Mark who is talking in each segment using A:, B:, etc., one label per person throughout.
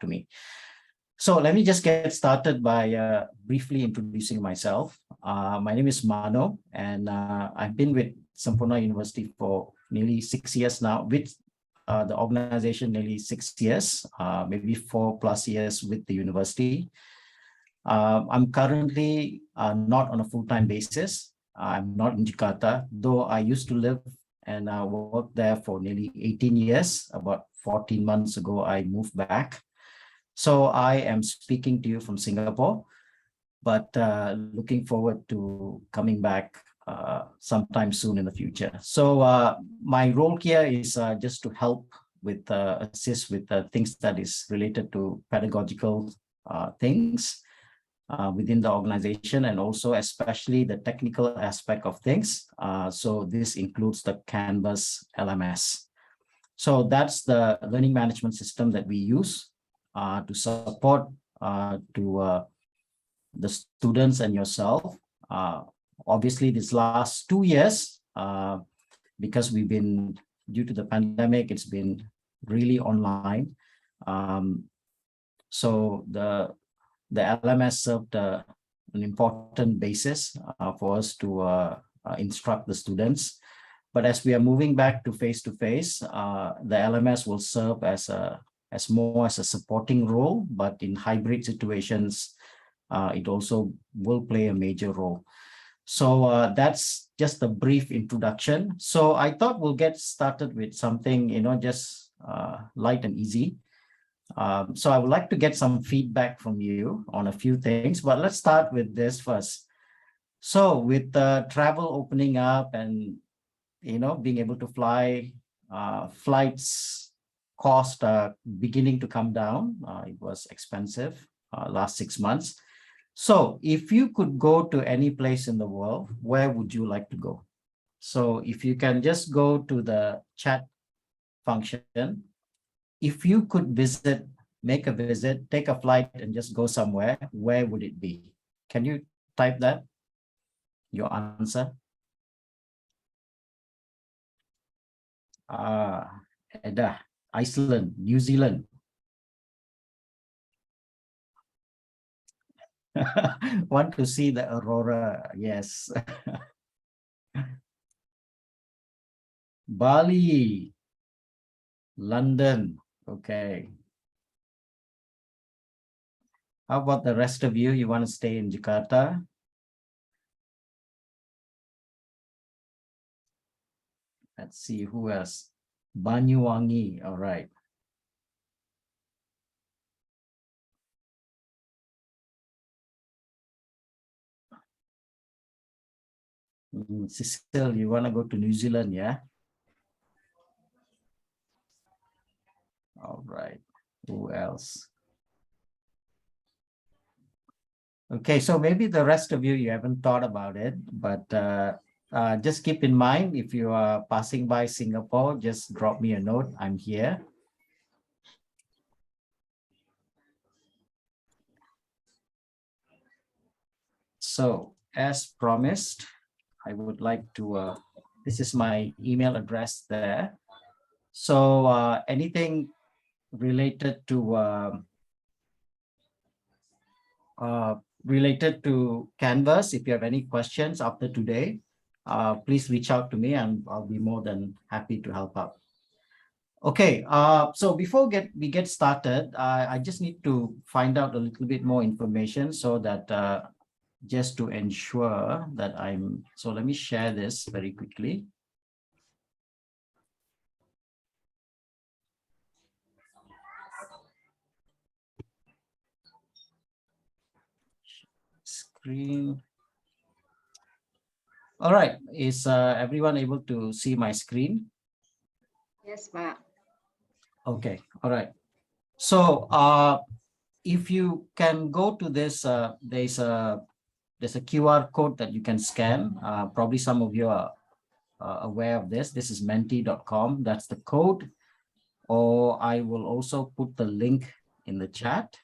A: to me. So let me just get started by briefly introducing myself. My name is Mano, and I've been with Sampoerna University for nearly 6 years now, with the organization nearly 6 years, maybe 4+ years with the university. I'm currently not on a full-time basis. I'm not in Jakarta, though I used to live and worked there for nearly 18 years. About 14 months ago, I moved back. So I am speaking to you from Singapore, but looking forward to coming back sometime soon in the future. So my role here is just to help with, assist with things that is related to pedagogical things within the organization, and also especially the technical aspect of things. So this includes the Canvas LMS. So that's the learning management system that we use to support to the students and yourself. Obviously, this last 2 years, because we've been, due to the pandemic, it's been really online. So the LMS served an important basis for us to instruct the students. But as we are moving back to face-to-face, the LMS will serve as more as a supporting role, but in hybrid situations, it also will play a major role. So that's just a brief introduction. So I thought we'll get started with something, just light and easy. So I would like to get some feedback from you on a few things, but let's start with this first. So with travel opening up and, being able to fly, flights cost beginning to come down. It was expensive last 6 months. So if you could go to any place in the world, where would you like to go? So if you can just go to the chat function, if you could make a visit, take a flight and just go somewhere, where would it be? Can you type that, your answer? Edda, Iceland, New Zealand. Want to see the aurora, yes. Bali, London, okay. How about the rest of you? You want to stay in Jakarta? Let's see who else. Banyuwangi, all right. Cecil, you want to go to New Zealand, yeah? All right. Who else? Okay, so maybe the rest of you haven't thought about it, but just keep in mind, if you are passing by Singapore, just drop me a note. I'm here. So as promised, I would like to, this is my email address there. So anything related to Canvas, if you have any questions after today, please reach out to me and I'll be more than happy to help out. Okay, so before we get started, I just need to find out a little bit more information so that just to ensure that so let me share this very quickly. Screen. All right, is everyone able to see my screen?
B: Yes, ma'am.
A: Okay, all right. So if you can go to this, there's a QR code that you can scan. Probably some of you are aware of this. This is menti.com. That's the code. Or I will also put the link in the chat.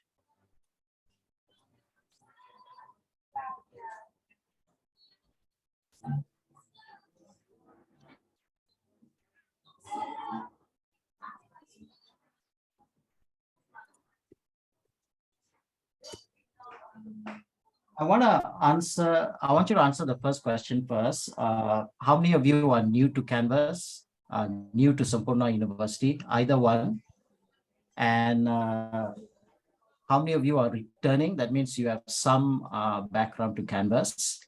A: I want you to answer the first question first. How many of you are new to Canvas, new to Sampoerna University, either one? And how many of you are returning? That means you have some background to Canvas.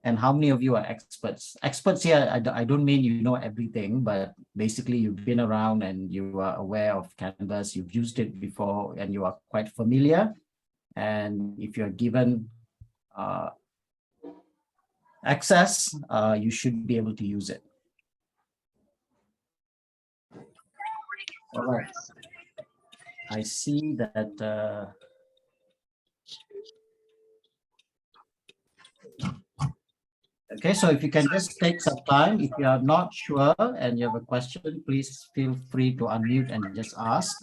A: And how many of you are experts? Experts here, I don't mean you know everything, but basically you've been around and you are aware of Canvas, you've used it before and you are quite familiar. And if you're given access, you should be able to use it. All right. I see that okay, so if you can just take some time, if you are not sure and you have a question, please feel free to unmute and just ask.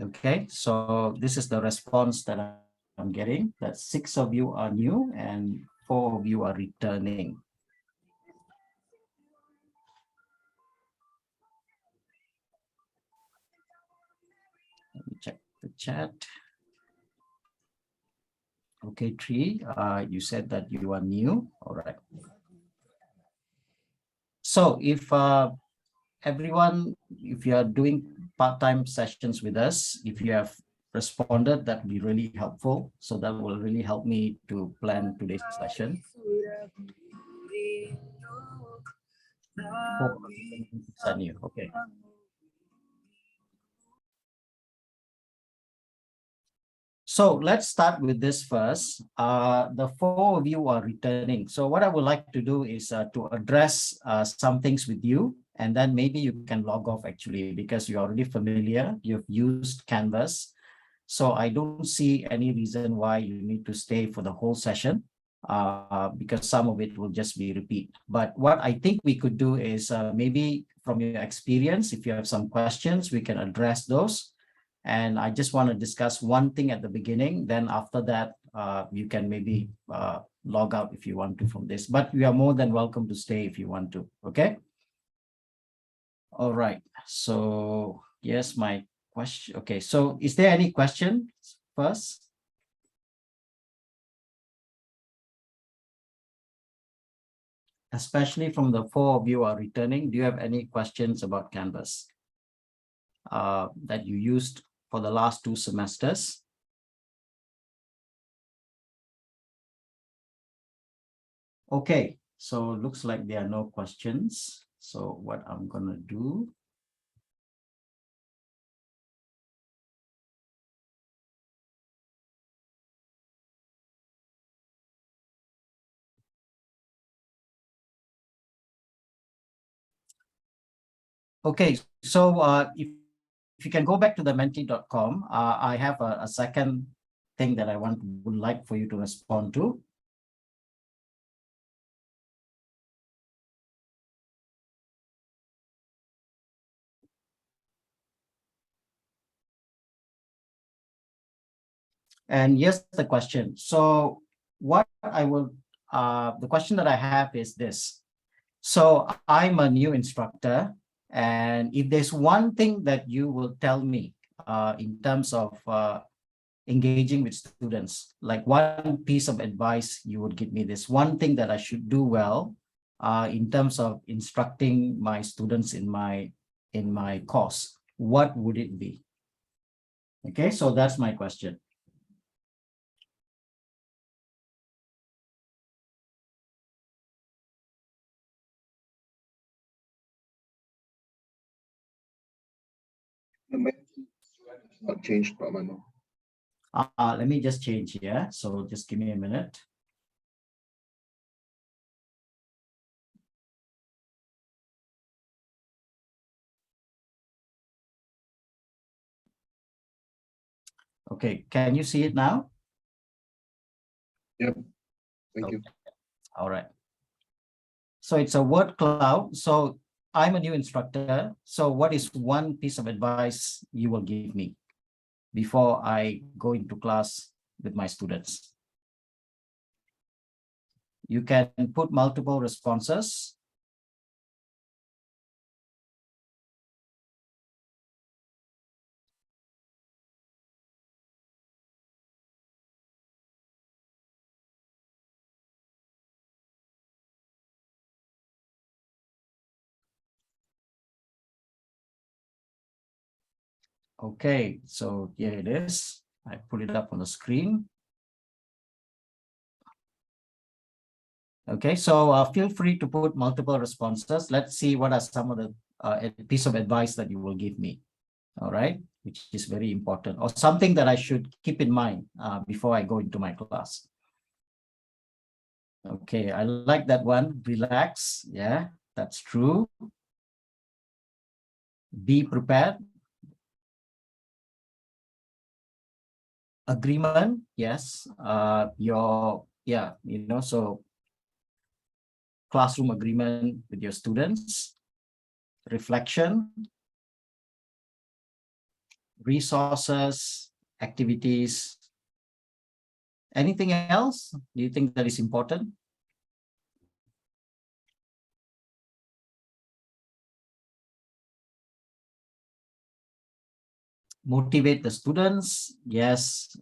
A: Okay, so this is the response that I'm getting, that 6 of you are new and 4 of you are returning. Let me check the chat. Okay, Tree, you said that you are new. All right. So if everyone, if you are doing part-time sessions with us, if you have responded, that would be really helpful. So that will really help me to plan today's session. Okay. So let's start with this first. The 4 of you are returning. So what I would like to do is to address some things with you, and then maybe you can log off actually, because you're already familiar, you've used Canvas. So I don't see any reason why you need to stay for the whole session, because some of it will just be repeat. But what I think we could do is maybe from your experience, if you have some questions, we can address those. And I just want to discuss one thing at the beginning. Then after that, you can maybe log out if you want to from this. But you are more than welcome to stay if you want to. Okay. All right. So yes, my question. Okay. So is there any question first? Especially from the 4 of you are returning. Do you have any questions about Canvas that you used for the last 2 semesters? Okay, so looks like there are no questions. So what I'm gonna do. Okay, so if you can go back to the menti.com, I have a second thing that I would like for you to respond to. And yes, the question. So what I will, the question that I have is this. So I'm a new instructor, and if there's one thing that you will tell me in terms of engaging with students, like one piece of advice you would give me, this one thing that I should do well in terms of instructing my students in my course, what would it be? Okay, so that's my question.
C: Not changed, Pak Mano.
A: Let me just change here. So just give me a minute. Okay, can you see it now?
C: Yep. Thank you.
A: All right. So it's a word cloud. So I'm a new instructor. So what is one piece of advice you will give me before I go into class with my students? You can put multiple responses. Okay, so here it is. I put it up on the screen. Okay, so feel free to put multiple responses. Let's see what are some of the piece of advice that you will give me. All right, which is very important, or something that I should keep in mind before I go into my class. Okay, I like that one. Relax. Yeah, that's true. Be prepared. Agreement. Yes. So classroom agreement with your students. Reflection. Resources, activities. Anything else? Do you think that is important? Motivate the students. Yes.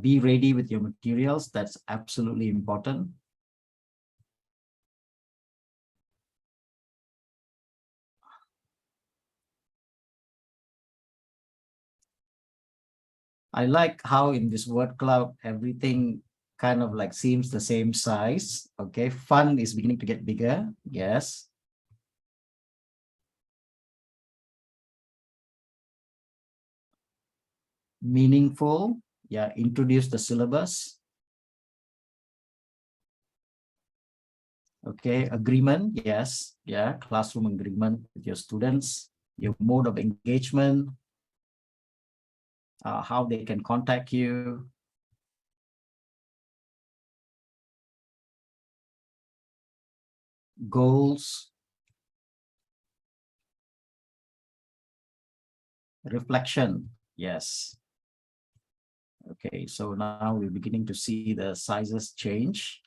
A: Be ready with your materials. That's absolutely important. I like how in this word cloud, everything kind of like seems the same size. Okay. Fun is beginning to get bigger. Yes. Meaningful. Yeah. Introduce the syllabus. Okay. Agreement. Yes. Yeah. Classroom agreement with your students. Your mode of engagement. How they can contact you. Goals. Reflection. Yes. Okay, so now we're beginning to see the sizes change.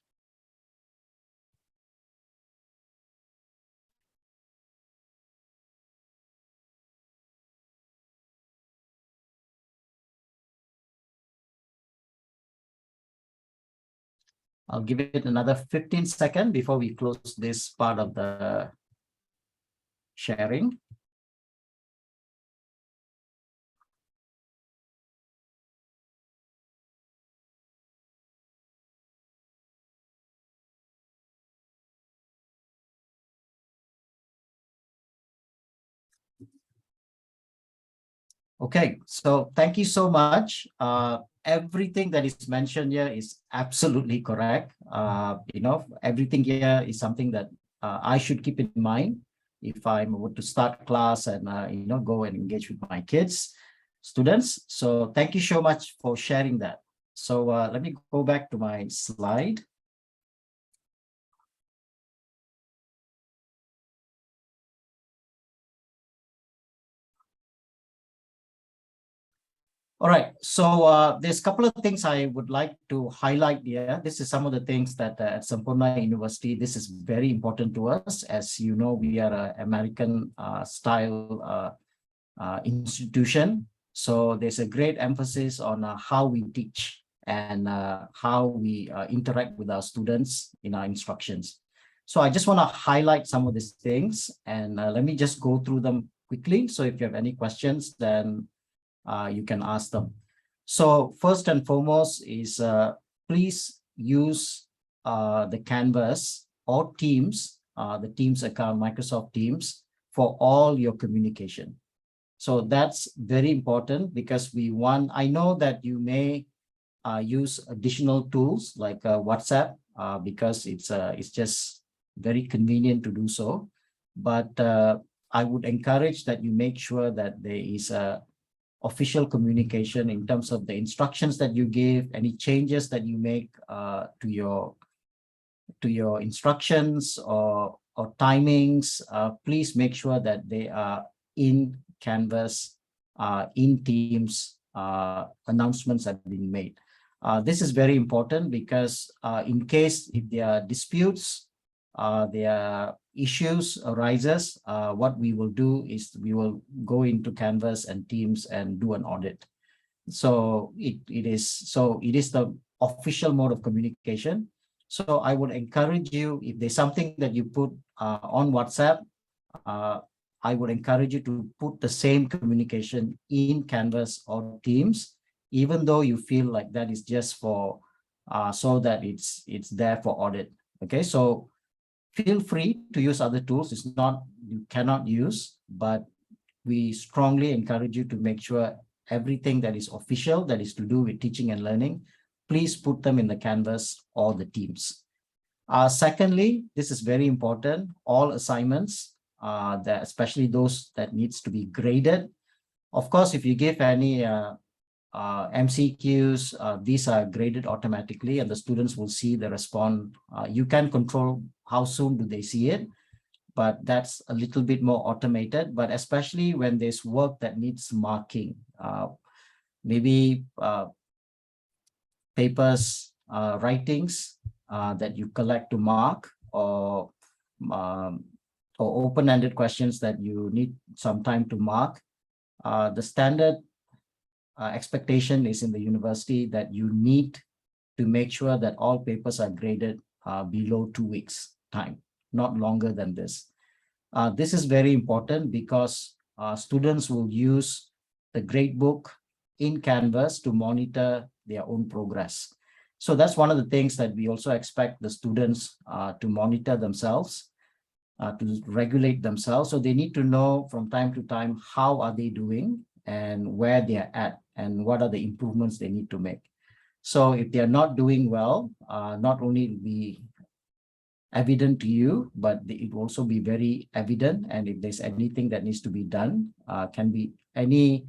A: I'll give it another 15 seconds before we close this part of the sharing. Okay, so thank you so much. Everything that is mentioned here is absolutely correct. Everything here is something that I should keep in mind if I'm about to start class and go and engage with my kids, students. So thank you so much for sharing that. So let me go back to my slide. All right, so there's a couple of things I would like to highlight here. This is some of the things that at Sampoerna University, this is very important to us. As you know, we are an American style institution. So there's a great emphasis on how we teach and how we interact with our students in our instructions. So I just want to highlight some of these things, and let me just go through them quickly. So if you have any questions, then you can ask them. So first and foremost is please use the Canvas or Teams, the Teams account, Microsoft Teams, for all your communication. So that's very important because I know that you may use additional tools like WhatsApp because it's just very convenient to do so. But I would encourage that you make sure that there is a official communication in terms of the instructions that you give, any changes that you make to your instructions or timings. Please make sure that they are in Canvas, in Teams. Announcements are being made. This is very important because in case if there are disputes, there are issues arises, what we will do is we will go into Canvas and Teams and do an audit. So it is the official mode of communication. So I would encourage you, if there's something that you put on WhatsApp, I would encourage you to put the same communication in Canvas or Teams, even though you feel like that is just for so that it's there for audit. Okay, so feel free to use other tools. It's not you cannot use, but we strongly encourage you to make sure everything that is official, that is to do with teaching and learning, please put them in the Canvas or the Teams. Secondly, this is very important, all assignments, that especially those that needs to be graded. Of course, if you give any MCQs, these are graded automatically and the students will see the response. You can control how soon do they see it, but that's a little bit more automated. But especially when there's work that needs marking, maybe papers, writings that you collect to mark, or open-ended questions that you need some time to mark. The standard expectation is in the university that you need to make sure that all papers are graded below 2 weeks time, not longer than this. This is very important because students will use the gradebook in Canvas to monitor their own progress. So that's one of the things that we also expect the students to monitor themselves, to regulate themselves. So they need to know from time to time how are they doing and where they are at and what are the improvements they need to make. So if they are not doing well, not only will be evident to you, but it will also be very evident. And if there's anything that needs to be done, can be any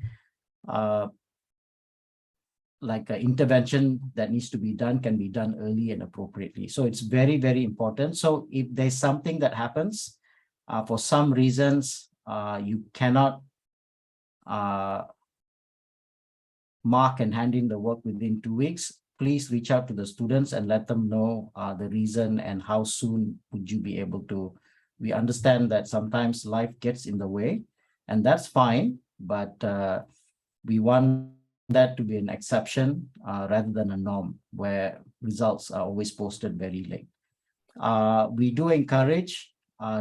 A: like an intervention that needs to be done can be done early and appropriately. So it's very, very important. So if there's something that happens, for some reasons, you cannot mark and hand in the work within 2 weeks, please reach out to the students and let them know the reason and how soon would you be able to. We understand that sometimes life gets in the way, and that's fine, but we want that to be an exception rather than a norm where results are always posted very late. We do encourage,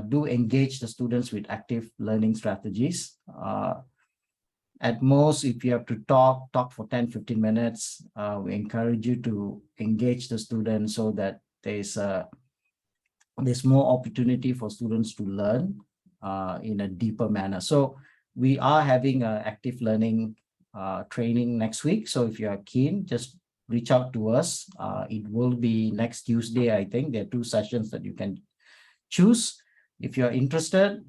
A: do engage the students with active learning strategies. At most, if you have to talk for 10-15 minutes, we encourage you to engage the students so that there's more opportunity for students to learn in a deeper manner. So we are having an active learning training next week. So if you are keen, just reach out to us. It will be next Tuesday, I think. There are 2 sessions that you can choose. If you're interested,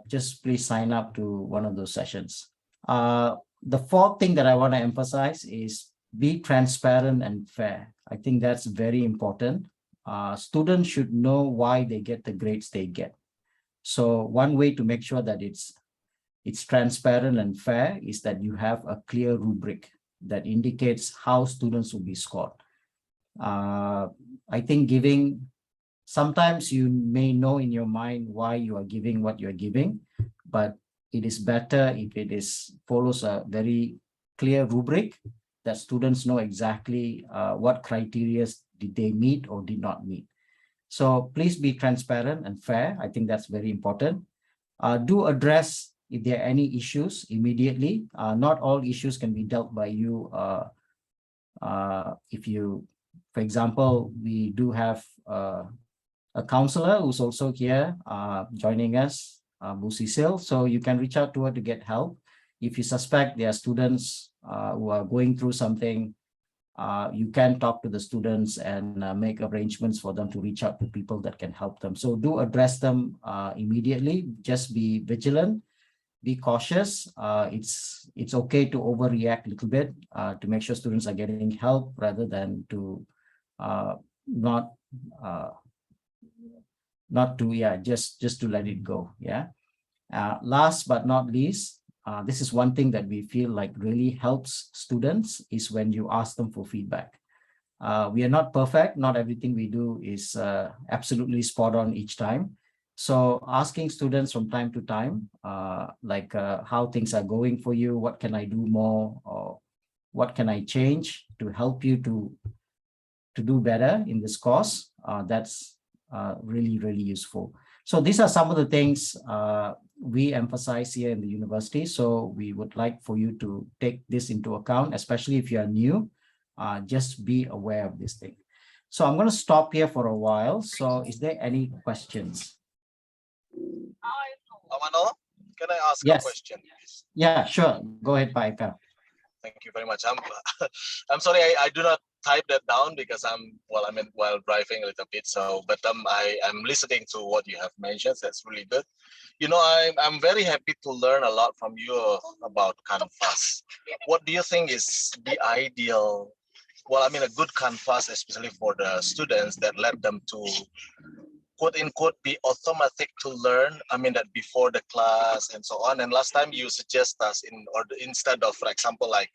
A: just please sign up to one of those sessions. The fourth thing that I want to emphasize is be transparent and fair. I think that's very important. Students should know why they get the grades they get. So one way to make sure that it's transparent and fair is that you have a clear rubric that indicates how students will be scored. I think sometimes you may know in your mind why you are giving what you're giving, but it is better if it follows a very clear rubric that students know exactly what criteria did they meet or did not meet. So please be transparent and fair. I think that's very important. Do address if there are any issues immediately. Not all issues can be dealt by you. For example, we do have a counselor who's also here joining us, Bu Cecil. So you can reach out to her to get help. If you suspect there are students who are going through something, you can talk to the students and make arrangements for them to reach out to people that can help them. So do address them immediately. Just be vigilant, be cautious. It's okay to overreact a little bit to make sure students are getting help rather than to just to let it go. Last but not least, this is one thing that we feel like really helps students is when you ask them for feedback. We are not perfect. Not everything we do is absolutely spot on each time. So asking students from time to time, how things are going for you, what can I do more, or what can I change to help you to do better in this course, that's really, really useful. So these are some of the things we emphasize here in the university. So we would like for you to take this into account, especially if you are new, just be aware of this thing. So I'm going to stop here for a while. So is there any questions?
D: Amano, can I ask a
A: Yes.
D: question, please?
A: Yeah, sure. Go ahead, Paika.
D: Thank you very much. I'm sorry, I do not type that down because while driving a little bit. So, but I'm listening to what you have mentioned. That's really good. You know, I'm very happy to learn a lot from you about canvas. What do you think is the ideal? Well, I mean, a good canvas, especially for the students that let them to quote unquote be automatic to learn. I mean that before the class and so on. And last time you suggest us instead of, for example, like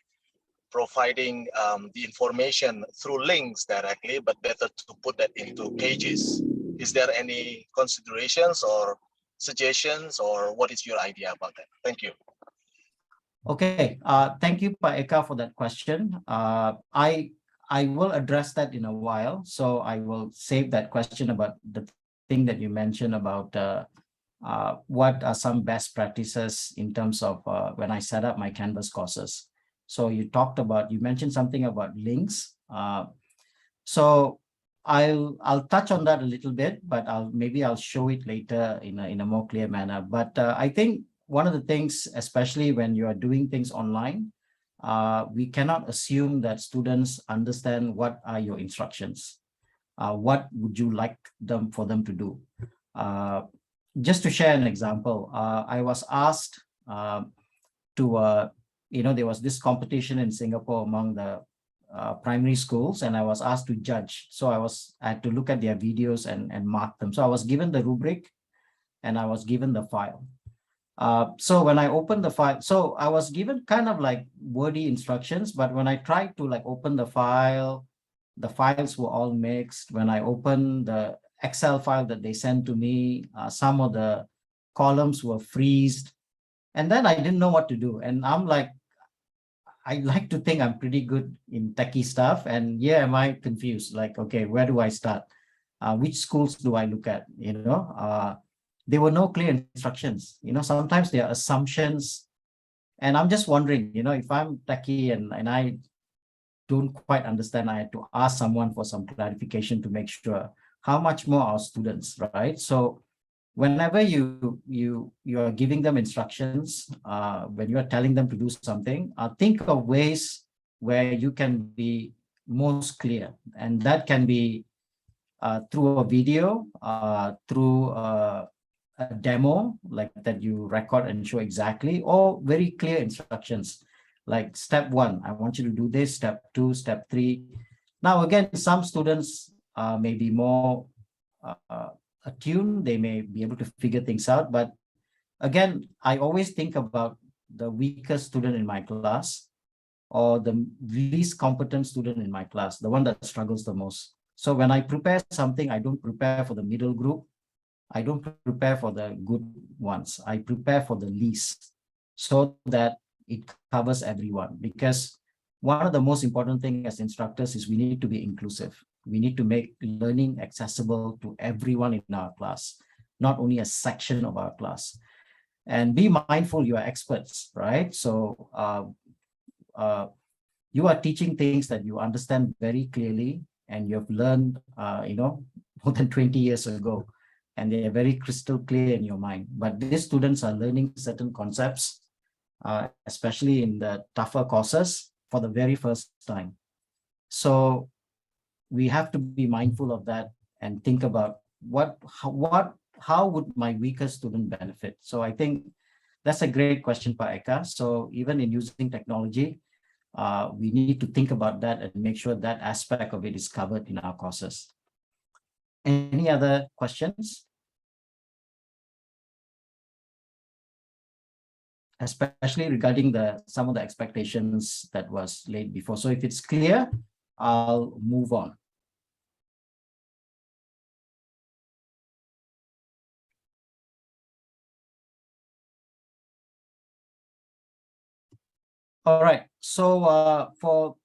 D: providing the information through links directly, but better to put that into pages. Is there any considerations or suggestions, or what is your idea about that? Thank you.
A: Okay, thank you, Pak Eka, for that question. I will address that in a while. So I will save that question about the thing that you mentioned about what are some best practices in terms of when I set up my Canvas courses. So you mentioned something about links. So I'll touch on that a little bit, but maybe I'll show it later in a more clear manner. But I think one of the things, especially when you are doing things online, we cannot assume that students understand what are your instructions. What would you like for them to do? Just to share an example, I was asked there was this competition in Singapore among the primary schools, and I was asked to judge. So I had to look at their videos and mark them. So I was given the rubric and I was given the file. So when I opened the file, so I was given kind of like wordy instructions, but when I tried to like open the file, the files were all mixed. When I opened the Excel file that they sent to me, some of the columns were freezed, and then I didn't know what to do. And I'm like, I like to think I'm pretty good in techie stuff, and yeah, am I confused? Like, okay, where do I start? Which schools do I look at? There were no clear instructions. Sometimes there are assumptions, and I'm just wondering, if I'm techie and I don't quite understand, I had to ask someone for some clarification to make sure. How much more our students, right? So whenever you are giving them instructions, when you are telling them to do something, think of ways where you can be most clear, and that can be through a video, through a demo like that you record and show exactly, or very clear instructions like step 1, I want you to do this, step 2, step 3. Now again, some students may be more attuned, they may be able to figure things out, but again, I always think about the weakest student in my class or the least competent student in my class, the one that struggles the most. So when I prepare something, I don't prepare for the middle group, I don't prepare for the good ones, I prepare for the least, so that it covers everyone. Because one of the most important things as instructors is we need to be inclusive. We need to make learning accessible to everyone in our class, not only a section of our class. And be mindful, you are experts, right? So you are teaching things that you understand very clearly and you have learned, more than 20 years ago, and they are very crystal clear in your mind. But these students are learning certain concepts, especially in the tougher courses, for the very first time. So we have to be mindful of that and think about how would my weaker student benefit? So I think that's a great question, Pak Eka. So even in using technology, we need to think about that and make sure that aspect of it is covered in our courses. Any other questions? Especially regarding some of the expectations that was laid before. So if it's clear, I'll move on. All right. So for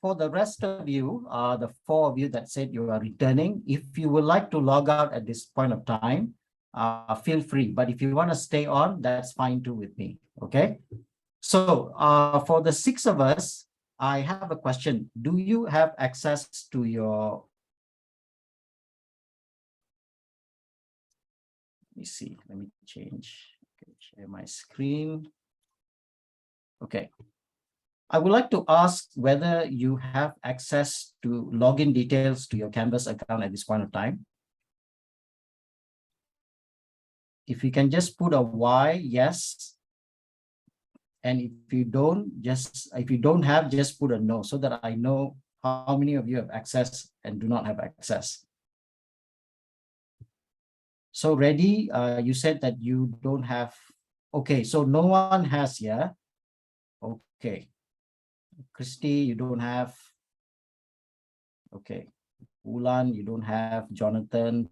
A: for the rest of you, the 4 of you that said you are returning, if you would like to log out at this point of time, feel free. But if you want to stay on, that's fine too with me. Okay. So for the 6 of us, I have a question. Do you have access to your, let me see, let me change, okay, share my screen. Okay. I would like to ask whether you have access to login details to your Canvas account at this point of time. If you can just put a Y, yes. And if you don't have, just put a no so that I know how many of you have access and do not have access. So ready, you said that you don't have, okay, so no one has, yeah? Okay. Christy, you don't have, okay. Ulan, you don't have, Jonathan,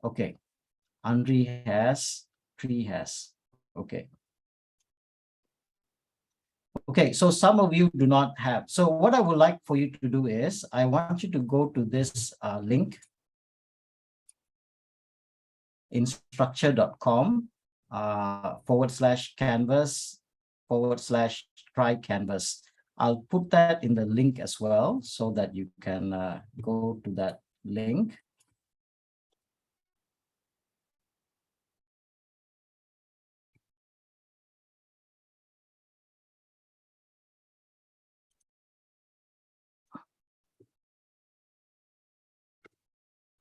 A: okay. Andre has, Tree has, okay. Okay, so some of you do not have. So what I would like for you to do is, I want you to go to this link, instructure.com /canvas/try canvas. I'll put that in the link as well so that you can go to that link.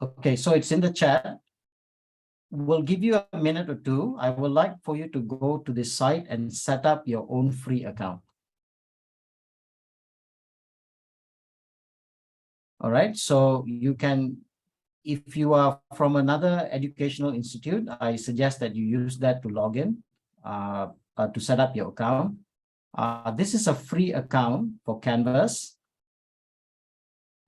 A: Okay, so it's in the chat. We'll give you a minute or two. I would like for you to go to this site and set up your own free account. All right, so you can, if you are from another educational institute, I suggest that you use that to log in, to set up your account. This is a free account for Canvas.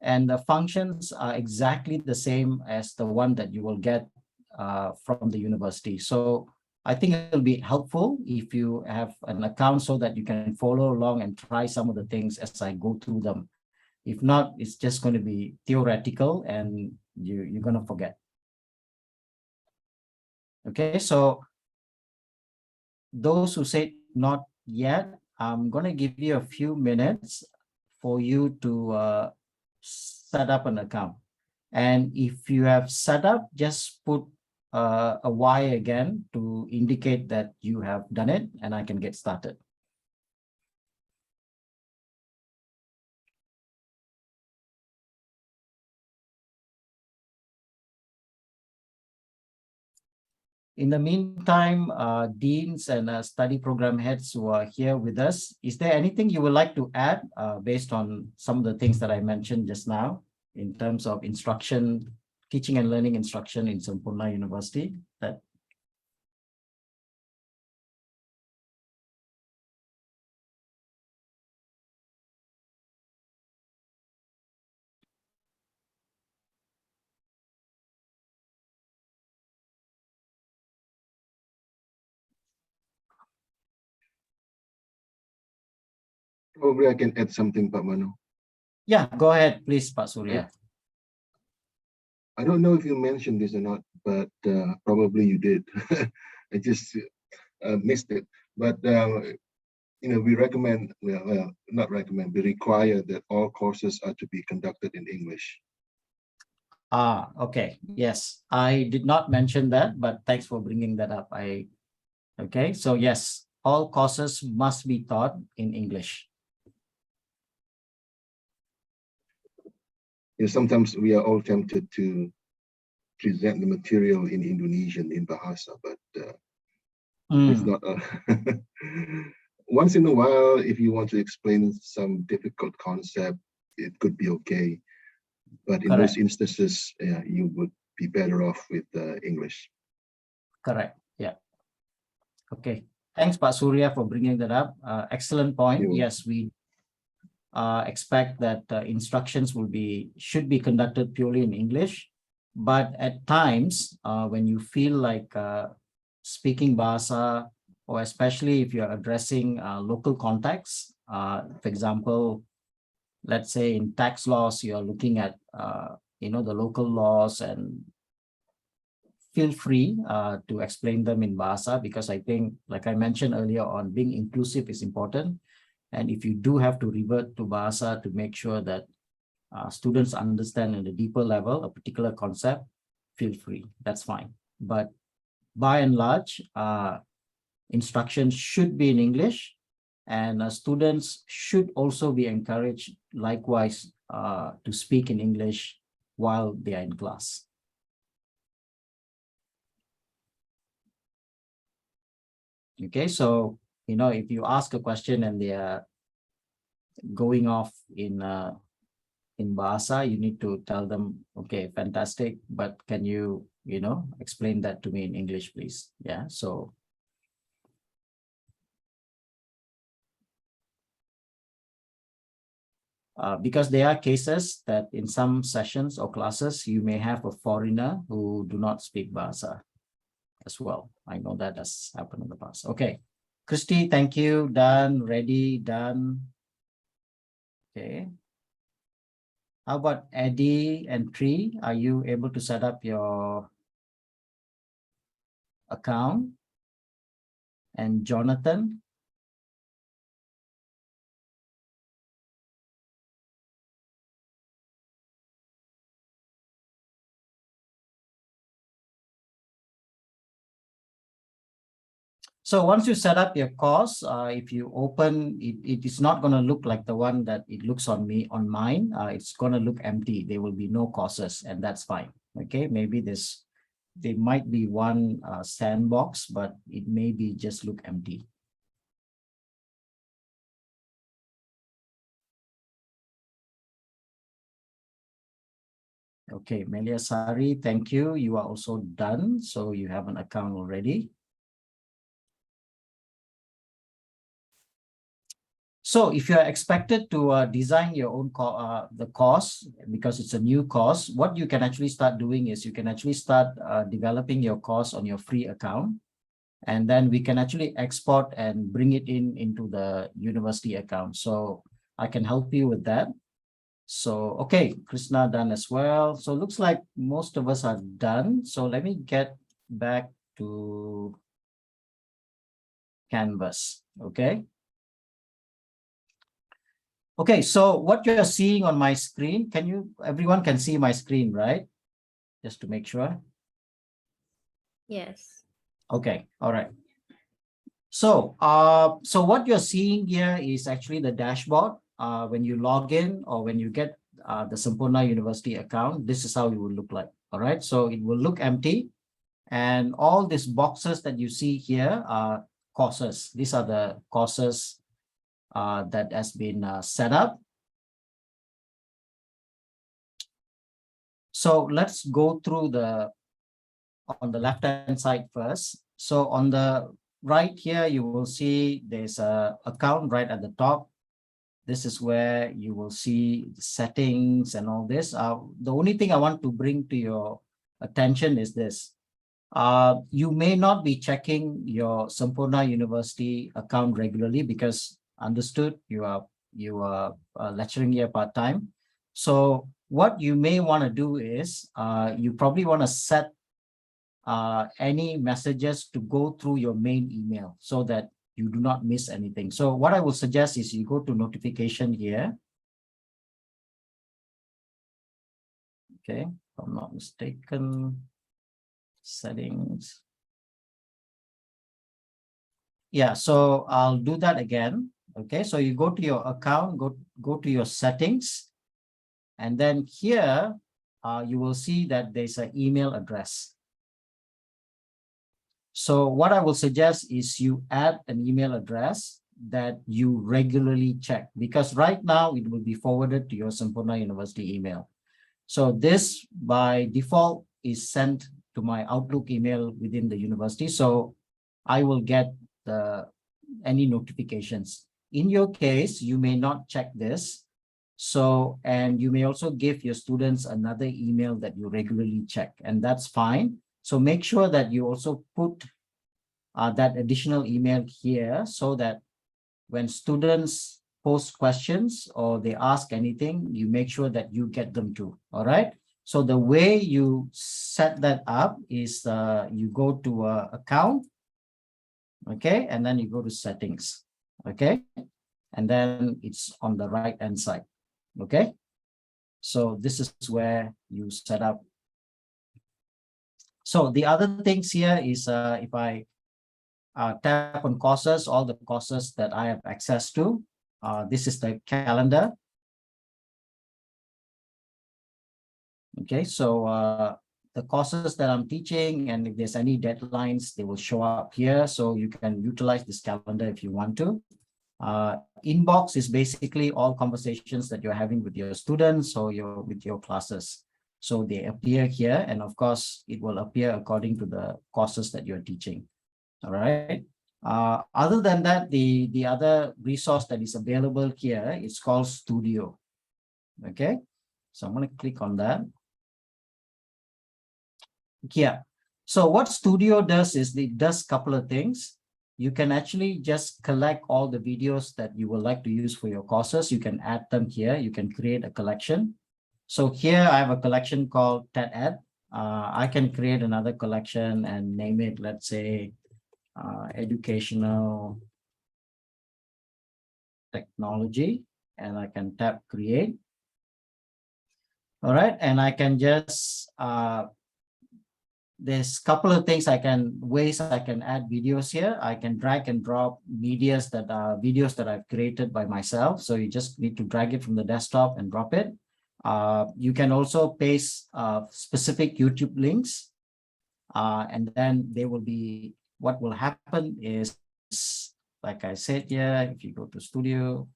A: And the functions are exactly the same as the one that you will get from the university. So I think it'll be helpful if you have an account so that you can follow along and try some of the things as I go through them. If not, it's just going to be theoretical and you're going to forget. Okay, so those who say not yet, I'm going to give you a few minutes for you to set up an account. And if you have set up, just put a Y again to indicate that you have done it and I can get started. In the meantime, deans and study program heads who are here with us, is there anything you would like to add based on some of the things that I mentioned just now in terms of instruction, teaching and learning instruction in Sampoerna University? That
C: Probably I can add something, Pak Mano.
A: yeah, go ahead, please, Pak Surya.
C: I don't know if you mentioned this or not, but probably you did. I just missed it. But we recommend, well, not recommend, we require that all courses are to be conducted in English.
A: Okay. Yes, I did not mention that, but thanks for bringing that up. Okay, so yes, all courses must be taught in English.
C: Sometimes we are all tempted to present the material in Indonesian, in Bahasa, but it's not. Once in a while, if you want to explain some difficult concept, it could be okay. But in most instances, you would be better off with English.
A: Correct. Yeah. Okay. Thanks, Pak Surya, for bringing that up. Excellent point. Yes, we expect that instructions should be conducted purely in English. But at times, when you feel like speaking Bahasa, or especially if you're addressing local contexts, for example, let's say in tax laws, you're looking at, the local laws, and feel free to explain them in Bahasa, because I think, like I mentioned earlier on, being inclusive is important. And if you do have to revert to Bahasa to make sure that students understand at a deeper level a particular concept, feel free, that's fine. But by and large, instructions should be in English, and students should also be encouraged likewise to speak in English while they are in class. Okay, so, if you ask a question and they are going off in Bahasa, you need to tell them, okay, fantastic, but can you, explain that to me in English, please? Yeah, so. Because there are cases that in some sessions or classes, you may have a foreigner who do not speak Bahasa as well. I know that has happened in the past. Okay, Christy, thank you. Done, ready, done. Okay. How about Eddie and Tree? Are you able to set up your account? And Jonathan? So once you set up your course, if you open, it is not going to look like the one that it looks on mine. It's going to look empty. There will be no courses, and that's fine. Okay, maybe there might be one sandbox, but it may be just look empty. Okay, Melia Sari, thank you. You are also done, so you have an account already. So if you are expected to design your own the course, because it's a new course, what you can actually start doing is you can actually start developing your course on your free account. And then we can actually export and bring it into the university account. So I can help you with that. So, okay, Krishna done as well. So looks like most of us are done. So let me get back to Canvas, okay? Okay, so what you're seeing on my screen, everyone can see my screen, right? Just to make sure.
B: Yes.
A: Okay, all right. So, so what you're seeing here is actually the dashboard. When you log in or when you get the Sampoerna University account, this is how it will look like. All right, so it will look empty, and all these boxes that you see here are courses. These are the courses that has been set up. So let's go through on the left-hand side first. So on the right here, you will see there's a account right at the top. This is where you will see the settings and all this. The only thing I want to bring to your attention is this. You may not be checking your Sampoerna University account regularly because understood you are lecturing here part-time. So what you may want to do is you probably want to set any messages to go through your main email so that you do not miss anything. So what I will suggest is you go to notification here. Okay, if I'm not mistaken, settings. Yeah, so I'll do that again. Okay, so you go to your account, go to your settings, and then here you will see that there's an email address. So what I will suggest is you add an email address that you regularly check, because right now it will be forwarded to your Sampoerna University email. So this by default is sent to my Outlook email within the university. So I will get any notifications. In your case, you may not check this. So, and you may also give your students another email that you regularly check, and that's fine. So make sure that you also put that additional email here so that when students post questions or they ask anything, you make sure that you get them too. All right. So the way you set that up is you go to account, okay, and then you go to settings, okay, and then it's on the right hand side, okay. So this is where you set up. So the other things here is if I tap on courses, all the courses that I have access to, this is the calendar. Okay, so the courses that I'm teaching, and if there's any deadlines, they will show up here. So you can utilize this calendar if you want to. Inbox is basically all conversations that you're having with your students or with your classes. So they appear here, and of course, it will appear according to the courses that you're teaching. All right. Other than that, the other resource that is available here is called Studio. Okay, so I'm going to click on that. Yeah. So what Studio does is it does a couple of things. You can actually just collect all the videos that you would like to use for your courses. You can add them here. You can create a collection. So here I have a collection called TED-Ed. I can create another collection and name it, let's say, educational technology, and I can tap create. All right, and I can just there's a couple of ways I can add videos here. I can drag and drop videos that I've created by myself. So you just need to drag it from the desktop and drop it. You can also paste specific YouTube links, and then they will be, what will happen is, like I said here, if you go to Studio,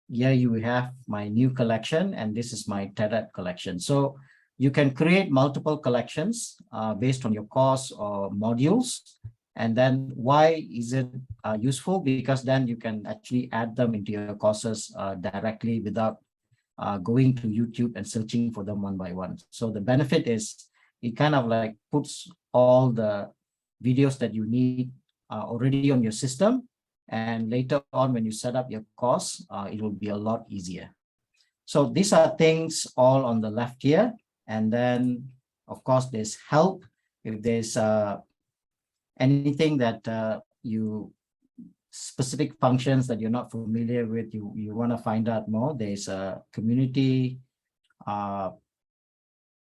A: here you have my new collection, and this is my TED-Ed collection. So you can create multiple collections based on your course or modules. And then why is it useful? Because then you can actually add them into your courses directly without going to YouTube and searching for them one by one. So the benefit is it kind of like puts all the videos that you need already on your system. And later on, when you set up your course, it will be a lot easier. So these are things all on the left here. And then, of course, there's help. If there's anything that specific functions that you're not familiar with, you want to find out more, there's a community.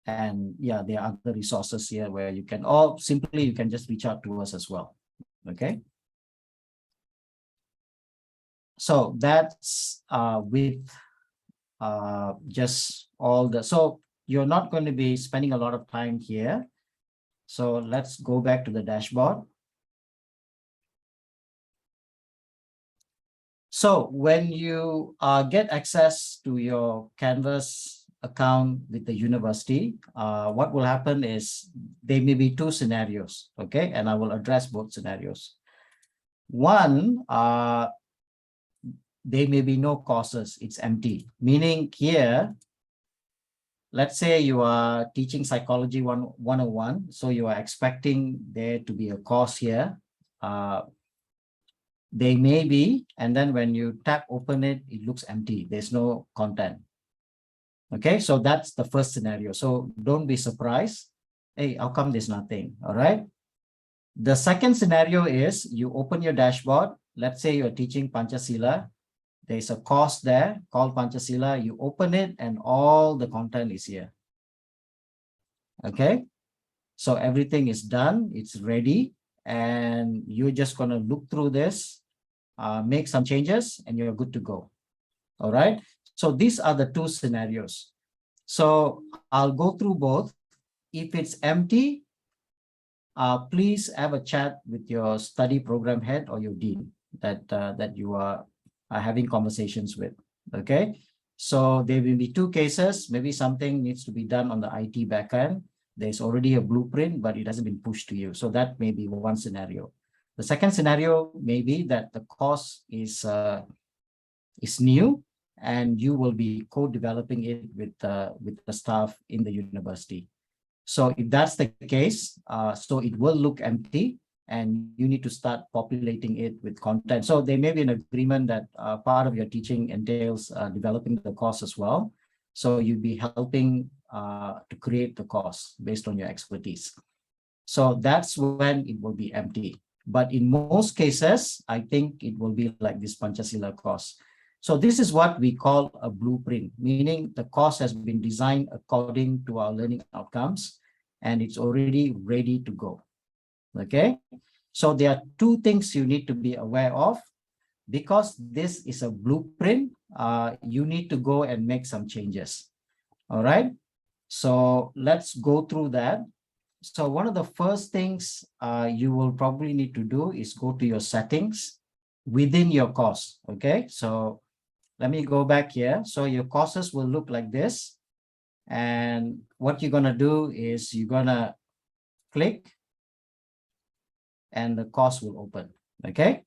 A: And yeah, there are other resources here where you can, or simply you can just reach out to us as well. Okay. So that's with just all the, so you're not going to be spending a lot of time here. So let's go back to the dashboard. So when you get access to your Canvas account with the university, what will happen is there may be two scenarios, okay? And I will address both scenarios. One, there may be no courses, it's empty, meaning here, let's say you are teaching Psychology 101, so you are expecting there to be a course here. They may be, and then when you tap open it, it looks empty. There's no content. Okay, so that's the first scenario. So don't be surprised. Hey, how come there's nothing? All right. The second scenario is you open your dashboard. Let's say you're teaching Pancasila. There's a course there called Pancasila. You open it and all the content is here. Okay, so everything is done. It's ready. And you're just going to look through this, make some changes, and you're good to go. All right. So these are the two scenarios. So I'll go through both. If it's empty, please have a chat with your study program head or your dean that you are having conversations with. Okay. So there will be two cases. Maybe something needs to be done on the IT backend. There's already a blueprint, but it hasn't been pushed to you. So that may be one scenario. The second scenario may be that the course is new and you will be co-developing it with the staff in the university. So if that's the case, so it will look empty. and you need to start populating it with content. So there may be an agreement that part of your teaching entails developing the course as well. So you'd be helping to create the course based on your expertise. So that's when it will be empty. But in most cases, I think it will be like this Pancasila course. So this is what we call a blueprint, meaning the course has been designed according to our learning outcomes, and it's already ready to go. Okay, so there are two things you need to be aware of. Because this is a blueprint, you need to go and make some changes. All right, so let's go through that. So one of the first things you will probably need to do is go to your settings within your course. Okay, so let me go back here. So your courses will look like this. And what you're going to do is you're going to click and the course will open. Okay.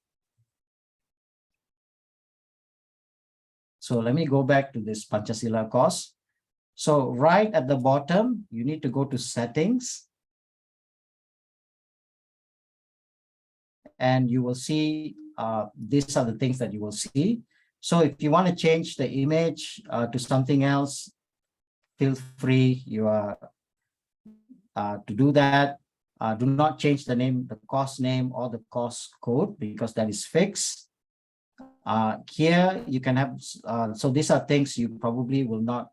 A: So let me go back to this Pancasila course. So right at the bottom, you need to go to settings. And you will see these are the things that you will see. So if you want to change the image to something else, feel free. You are to do that. Do not change the name, the course name or the course code, because that is fixed. Here you can have, so these are things you probably will not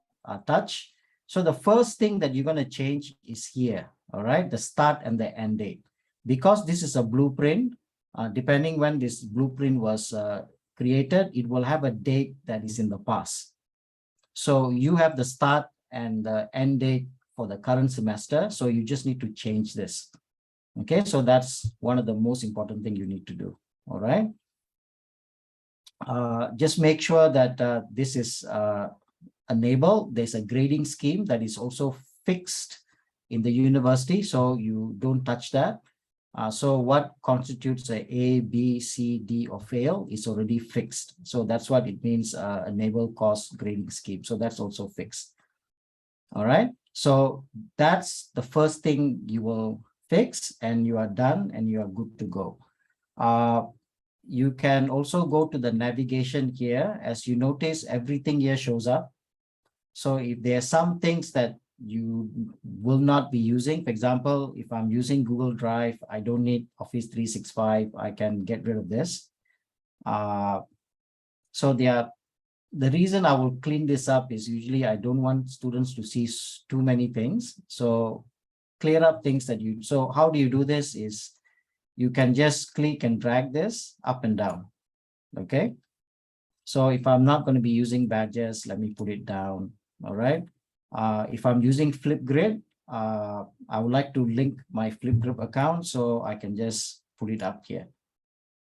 A: touch. So the first thing that you're going to change is here, all right, the start and the end date. Because this is a blueprint, depending when this blueprint was created, it will have a date that is in the past. So you have the start and the end date for the current semester. So you just need to change this. Okay, so that's one of the most important things you need to do. All right. Just make sure that this is enabled. There's a grading scheme that is also fixed in the university, so you don't touch that. So what constitutes a B, C, D, or fail is already fixed. So that's what it means, enable course grading scheme. So that's also fixed. All right. So that's the first thing you will fix, and you are done and you are good to go. You can also go to the navigation here. As you notice, everything here shows up. So if there are some things that you will not be using, for example, if I'm using Google Drive, I don't need Office 365, I can get rid of this. So the reason I will clean this up is usually I don't want students to see too many things. So clear up things that you, so how do you do this is you can just click and drag this up and down. Okay. So if I'm not going to be using badges, let me put it down. All right. If I'm using Flipgrid, I would like to link my Flipgrid account, so I can just put it up here.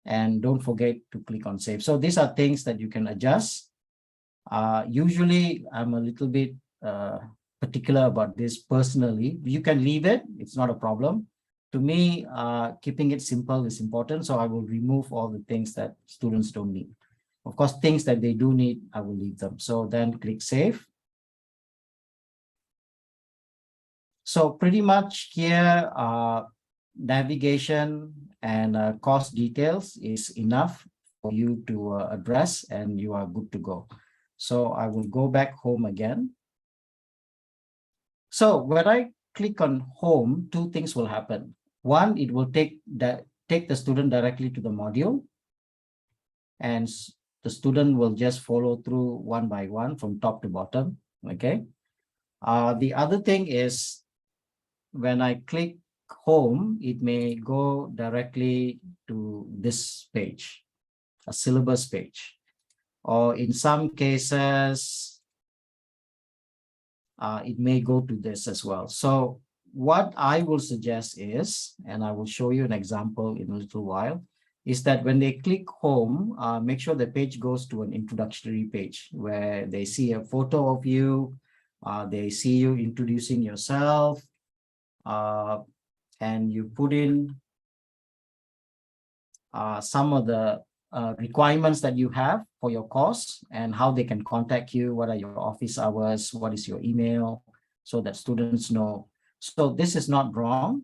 A: And don't forget to click on save. So these are things that you can adjust. Usually I'm a little bit particular about this personally. You can leave it, it's not a problem. To me, keeping it simple is important. So I will remove all the things that students don't need. Of course, things that they do need, I will leave them. So then click save. So pretty much here, navigation and course details is enough for you to address, and you are good to go. So I will go back home again. So when I click on home, two things will happen. One, it will take the student directly to the module, and the student will just follow through one by one from top to bottom. Okay. The other thing is, when I click home, it may go directly to this page, a syllabus page, or in some cases, it may go to this as well. So what I will suggest is, and I will show you an example in a little while, is that when they click home, make sure the page goes to an introductory page where they see a photo of you, they see you introducing yourself, and you put in some of the requirements that you have for your course and how they can contact you, what are your office hours, what is your email, so that students know. So this is not wrong.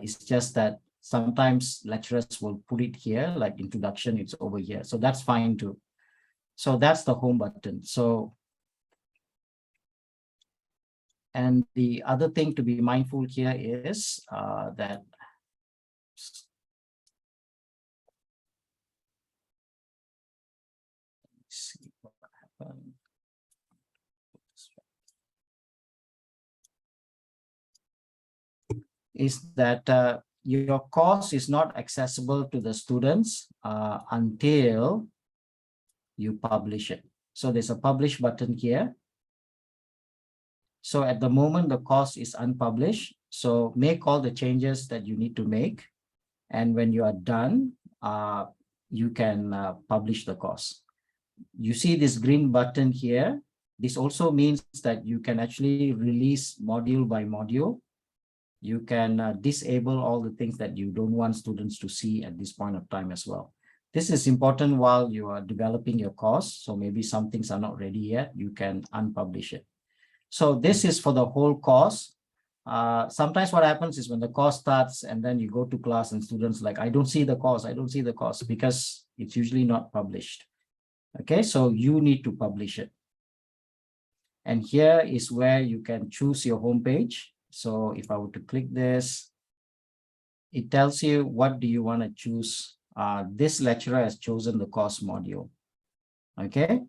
A: It's just that sometimes lecturers will put it here, like introduction, it's over here. So that's fine too. So that's the home button. So, and the other thing to be mindful here is that see what happened. Is that your course is not accessible to the students until you publish it. So there's a publish button here. So at the moment, the course is unpublished. So make all the changes that you need to make. And when you are done, you can publish the course. You see this green button here. This also means that you can actually release module by module. You can disable all the things that you don't want students to see at this point of time as well. This is important while you are developing your course. So maybe some things are not ready yet. You can unpublish it. So this is for the whole course. Sometimes what happens is when the course starts and then you go to class and students like, I don't see the course, I don't see the course, because it's usually not published. Okay, so you need to publish it. And here is where you can choose your home page. So if I were to click this, it tells you what do you want to choose. This lecturer has chosen the course module. Okay,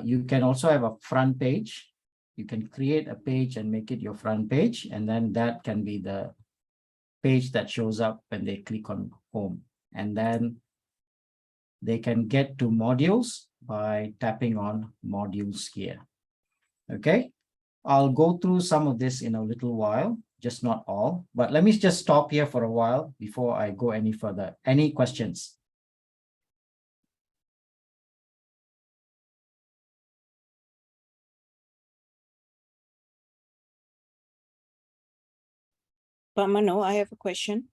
A: you can also have a front page. You can create a page and make it your front page, and then that can be the page that shows up when they click on home. And then they can get to modules by tapping on modules here. Okay, I'll go through some of this in a little while, just not all, but let me just stop here for a while before I go any further. Any questions?
E: But Mano, I have a question.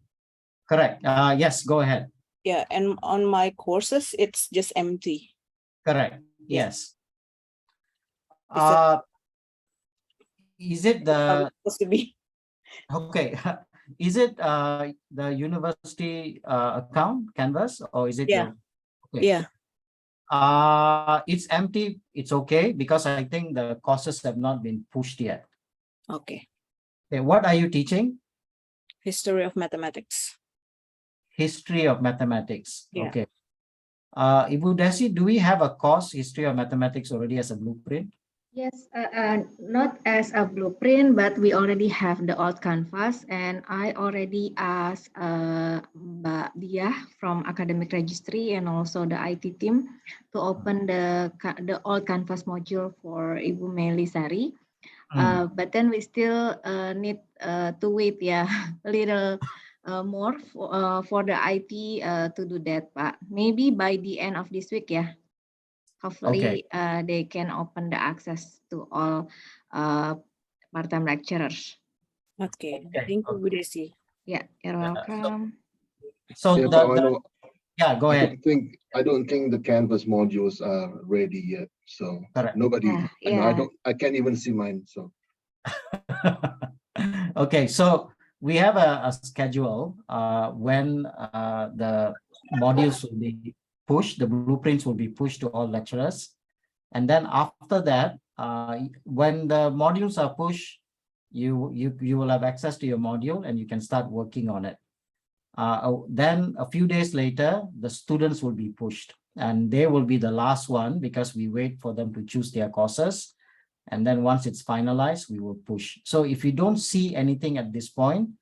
A: Correct. Yes, go ahead.
E: Yeah, and on my courses, it's just empty.
A: Correct.
E: Yeah.
A: Yes.
E: that-
A: Is it
E: How
A: the
E: it's supposed to be?
A: okay? Is it the university account Canvas, or is it
E: Yeah.
A: your? Okay.
E: Yeah.
A: It's empty. It's okay because I think the courses have not been pushed yet.
E: Okay.
A: Okay. What are you teaching?
E: History of mathematics.
A: History of mathematics.
E: Yeah.
A: Okay. Ibu Desi, do we have a course history of mathematics already as a blueprint?
B: Yes, not as a blueprint, but we already have the old canvas, and I already asked Mbak Dia from Academic Registry and also the IT team to open the old canvas module for Ibu Melisari. But then we still need to wait, yeah, a little more for the IT to do that, Pak. Maybe by the end of this week, yeah. Hopefully, they can open the access to all part-time lecturers.
E: Okay.
A: Okay,
E: Thank you,
A: okay.
E: Bu Desi.
B: Yeah, you're
A: Yeah,
B: welcome.
A: So
C: Yeah,
A: the,
C: but Mano,
A: yeah, go ahead.
C: I don't think the Canvas modules are ready yet. So
A: Correct.
C: nobody,
B: Yeah.
C: I can't even see mine. So
A: Okay, so we have a schedule when the modules will be pushed, the blueprints will be pushed to all lecturers. And then after that, when the modules are pushed, you will have access to your module and you can start working on it. Then a few days later, the students will be pushed and they will be the last one because we wait for them to choose their courses. And then once it's finalized, we will push. So if you don't see anything at this point,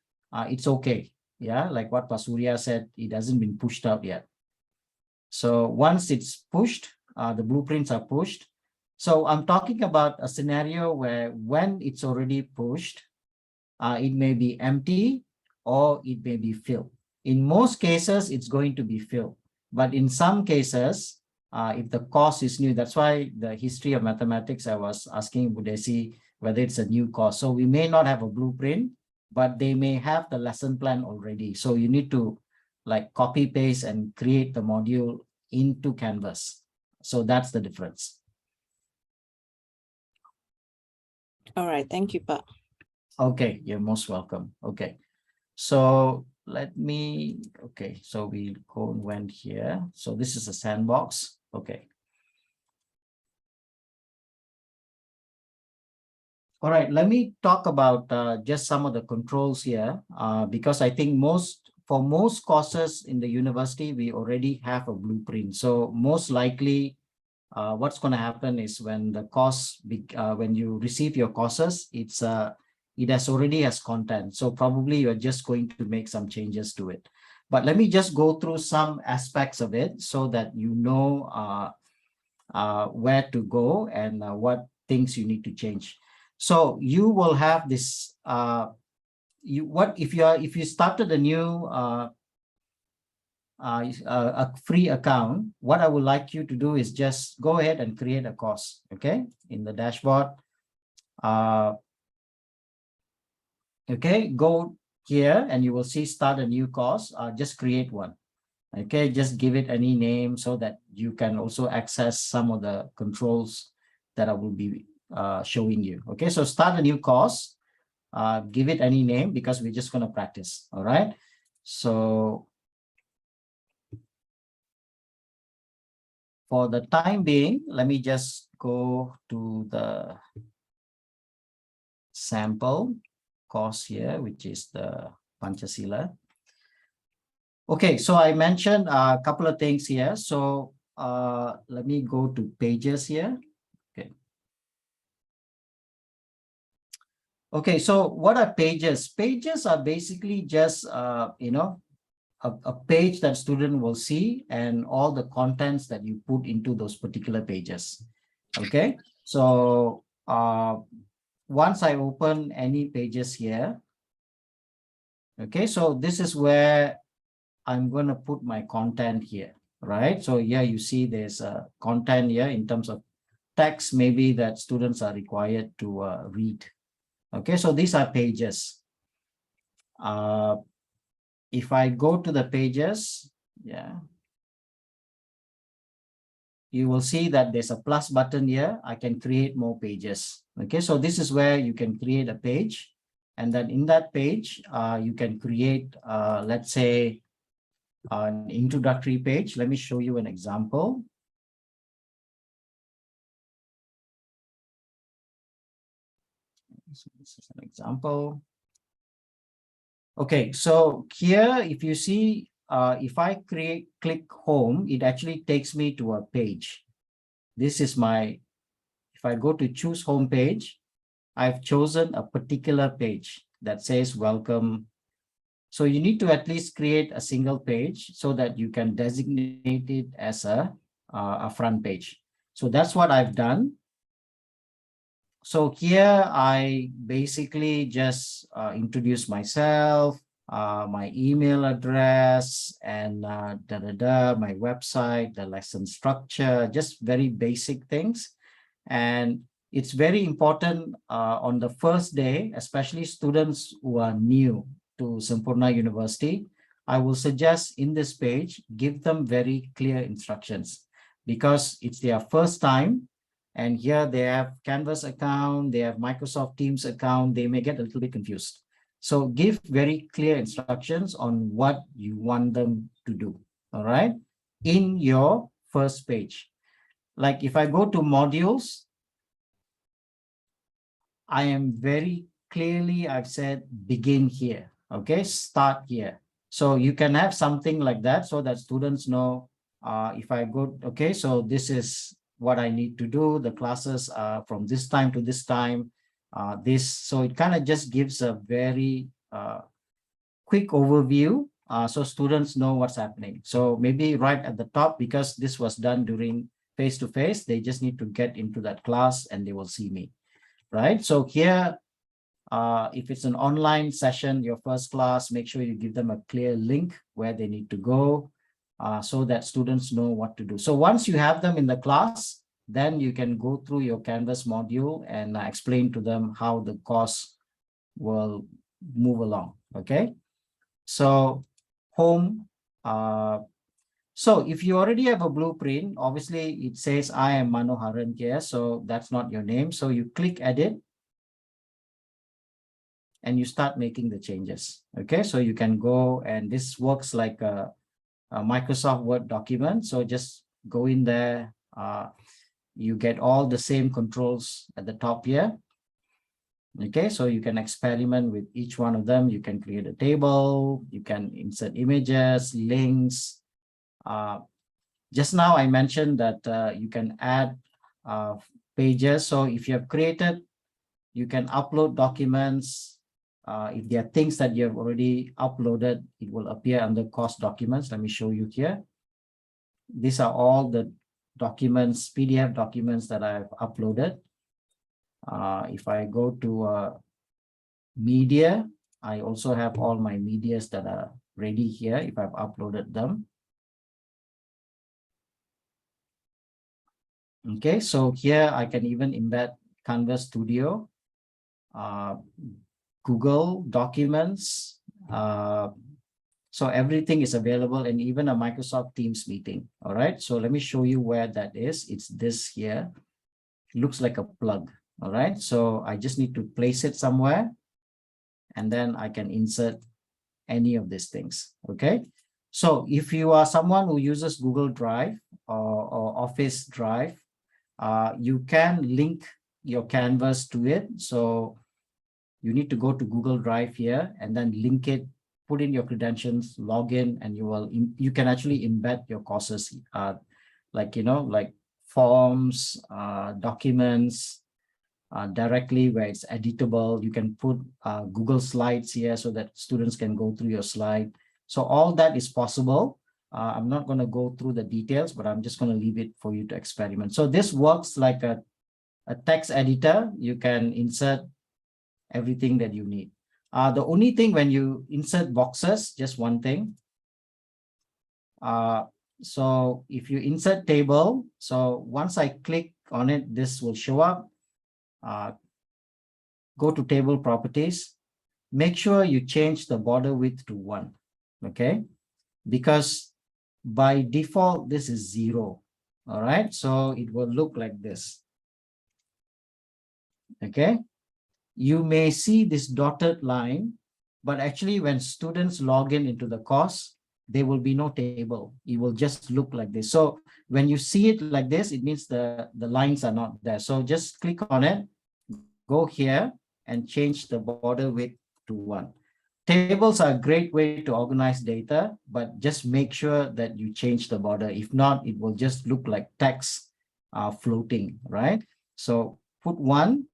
A: it's okay. Yeah, like what Pasuria said, it hasn't been pushed out yet. So once it's pushed, the blueprints are pushed. So I'm talking about a scenario where when it's already pushed, it may be empty or it may be filled. In most cases, it's going to be filled. But in some cases, if the course is new, that's why the history of mathematics, I was asking Budesi whether it's a new course. So we may not have a blueprint, but they may have the lesson plan already. So you need to like copy paste and create the module into Canvas. So that's the difference.
E: All right. Thank you, Pa.
A: Okay, you're most welcome. Okay. So let me, okay, so we go and went here. So this is a sandbox. Okay. All right, let me talk about just some of the controls here, because I think for most courses in the university, we already have a blueprint. So most likely, what's going to happen is when the course, when you receive your courses, it already has content. So probably you're just going to make some changes to it. But let me just go through some aspects of it so that you know where to go and what things you need to change. So you will have this. If you started a new a free account, what I would like you to do is just go ahead and create a course. Okay, in the dashboard. Okay, go here and you will see start a new course. Just create one. Okay, just give it any name so that you can also access some of the controls that I will be showing you. Okay, so start a new course, give it any name because we're just going to practice. All right, so for the time being, let me just go to the sample course here, which is the Pancasila. Okay, so I mentioned a couple of things here. So let me go to pages here. Okay. Okay, so what are pages? Pages are basically just, a page that student will see and all the contents that you put into those particular pages. Okay, so once I open any pages here, okay, so this is where I'm going to put my content here, right? So here you see there's a content here in terms of text, maybe that students are required to read. Okay, so these are pages. If I go to the pages, yeah, you will see that there's a plus button here. I can create more pages. Okay, so this is where you can create a page. And then in that page, you can create, let's say, an introductory page. Let me show you an example. So this is an example. Okay, so here, if you see, if I click home, it actually takes me to a page. This is my, if I go to choose home page, I've chosen a particular page that says welcome. So you need to at least create a single page so that you can designate it as a front page. So that's what I've done. So here I basically just introduce myself, my email address, and my website, the lesson structure, just very basic things. And it's very important on the first day, especially students who are new to Sampoerna University, I will suggest in this page, give them very clear instructions because it's their first time. And here they have Canvas account, they have Microsoft Teams account, they may get a little bit confused. So give very clear instructions on what you want them to do, all right, in your first page. Like if I go to modules, I am very clearly, I've said begin here, okay, start here. So you can have something like that so that students know if I go, okay, so this is what I need to do. The classes are from this time to this time. So it kind of just gives a very quick overview so students know what's happening. So maybe right at the top, because this was done during face-to-face, they just need to get into that class and they will see me, right? So here, if it's an online session, your first class, make sure you give them a clear link where they need to go so that students know what to do. So once you have them in the class, then you can go through your Canvas module and explain to them how the course will move along, okay? So home, so if you already have a blueprint, obviously it says I am Manoharan here, so that's not your name. So you click edit. and you start making the changes. Okay, so you can go, and this works like a Microsoft Word document. So just go in there. You get all the same controls at the top here. Okay, so you can experiment with each one of them. You can create a table, you can insert images, links. Just now I mentioned that you can add pages. So if you have created, you can upload documents. If there are things that you have already uploaded, it will appear under course documents. Let me show you here. These are all the documents, PDF documents that I've uploaded. If I go to media, I also have all my medias that are ready here if I've uploaded them. Okay, so here I can even embed Canvas Studio, Google Documents. So everything is available, and even a Microsoft Teams meeting. All right, so let me show you where that is. It's this here. It looks like a plug. All right, so I just need to place it somewhere, and then I can insert any of these things. Okay, so if you are someone who uses Google Drive or Office Drive, you can link your Canvas to it. So you need to go to Google Drive here and then link it, put in your credentials, log in, and you can actually embed your courses, like forms, documents, directly where it's editable. You can put Google Slides here so that students can go through your slide. So all that is possible. I'm not going to go through the details, but I'm just going to leave it for you to experiment. So this works like a text editor. You can insert everything that you need. The only thing when you insert boxes, just one thing. So if you insert table, so once I click on it, this will show up. Go to table properties. Make sure you change the border width to 1. Okay, because by default this is 0. All right, so it will look like this. Okay, you may see this dotted line, but actually when students log into the course, there will be no table. It will just look like this. So when you see it like this, it means the lines are not there. So just click on it, go here and change the border width to 1. Tables are a great way to organize data, but just make sure that you change the border. If not, it will just look like text floating, right? So put 1.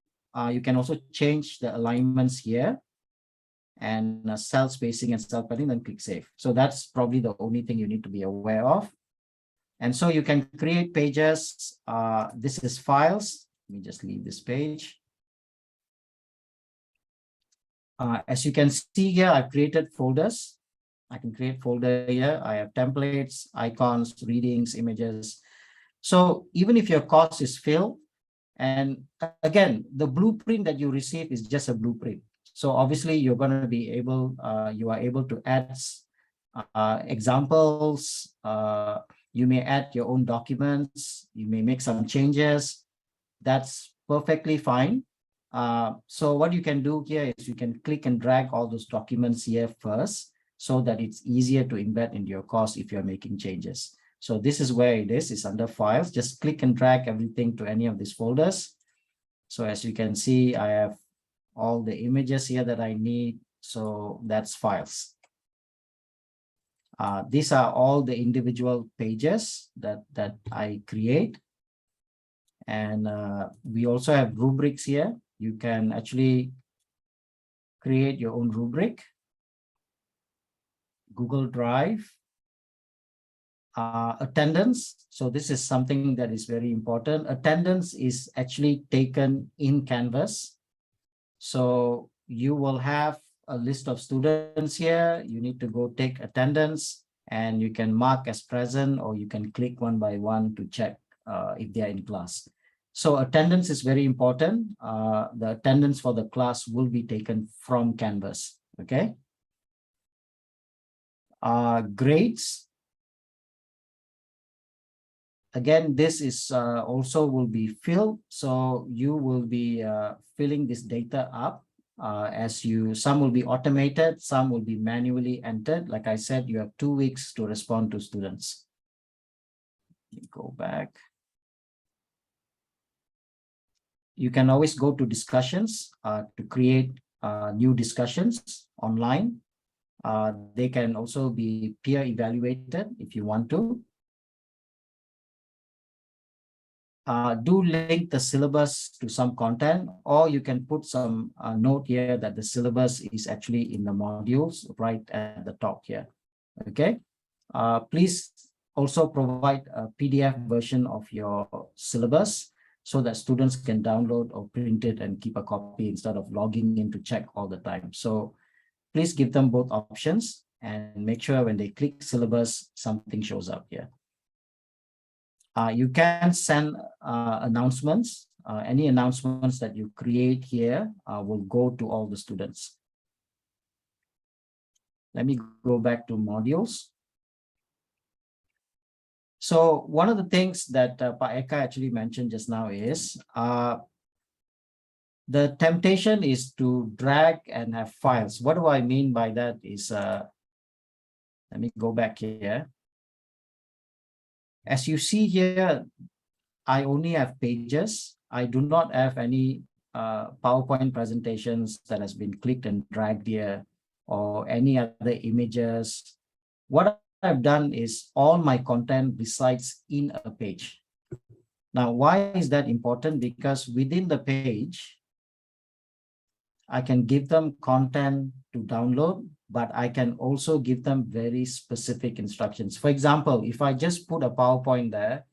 A: You can also change the alignments here and cell spacing and cell padding, then click save. So that's probably the only thing you need to be aware of. And so you can create pages. This is files. Let me just leave this page. As you can see here, I've created folders. I can create folder here. I have templates, icons, readings, images. So even if your course is filled, and again, the blueprint that you receive is just a blueprint. So obviously you're going to be able, you are able to add examples. You may add your own documents. You may make some changes. That's perfectly fine. So what you can do here is you can click and drag all those documents here first so that it's easier to embed into your course if you're making changes. So this is where it is. It's under files. Just click and drag everything to any of these folders. So as you can see, I have all the images here that I need. So that's files. These are all the individual pages that I create. And we also have rubrics here. You can actually create your own rubric. Google Drive. Attendance. So this is something that is very important. Attendance is actually taken in Canvas. So you will have a list of students here. You need to go take attendance and you can mark as present, or you can click one by one to check if they are in class. So attendance is very important. The attendance for the class will be taken from Canvas. Okay. Grades. Again, this is also will be filled. So you will be filling this data up Some will be automated, some will be manually entered. Like I said, you have 2 weeks to respond to students. Go back. You can always go to discussions to create new discussions online. They can also be peer evaluated if you want to. Do link the syllabus to some content, or you can put some note here that the syllabus is actually in the modules right at the top here. Okay. Please also provide a PDF version of your syllabus so that students can download or print it and keep a copy instead of logging in to check all the time. So please give them both options and make sure when they click syllabus, something shows up here. You can send announcements. Any announcements that you create here will go to all the students. Let me go back to modules. So one of the things that Pak Eka actually mentioned just now is the temptation is to drag and have files. What do I mean by that is, let me go back here. As you see here, I only have pages. I do not have any PowerPoint presentations that has been clicked and dragged here or any other images. What I've done is all my content resides in a page. Now, why is that important? Because within the page, I can give them content to download, but I can also give them very specific instructions. For example, if I just put a PowerPoint there,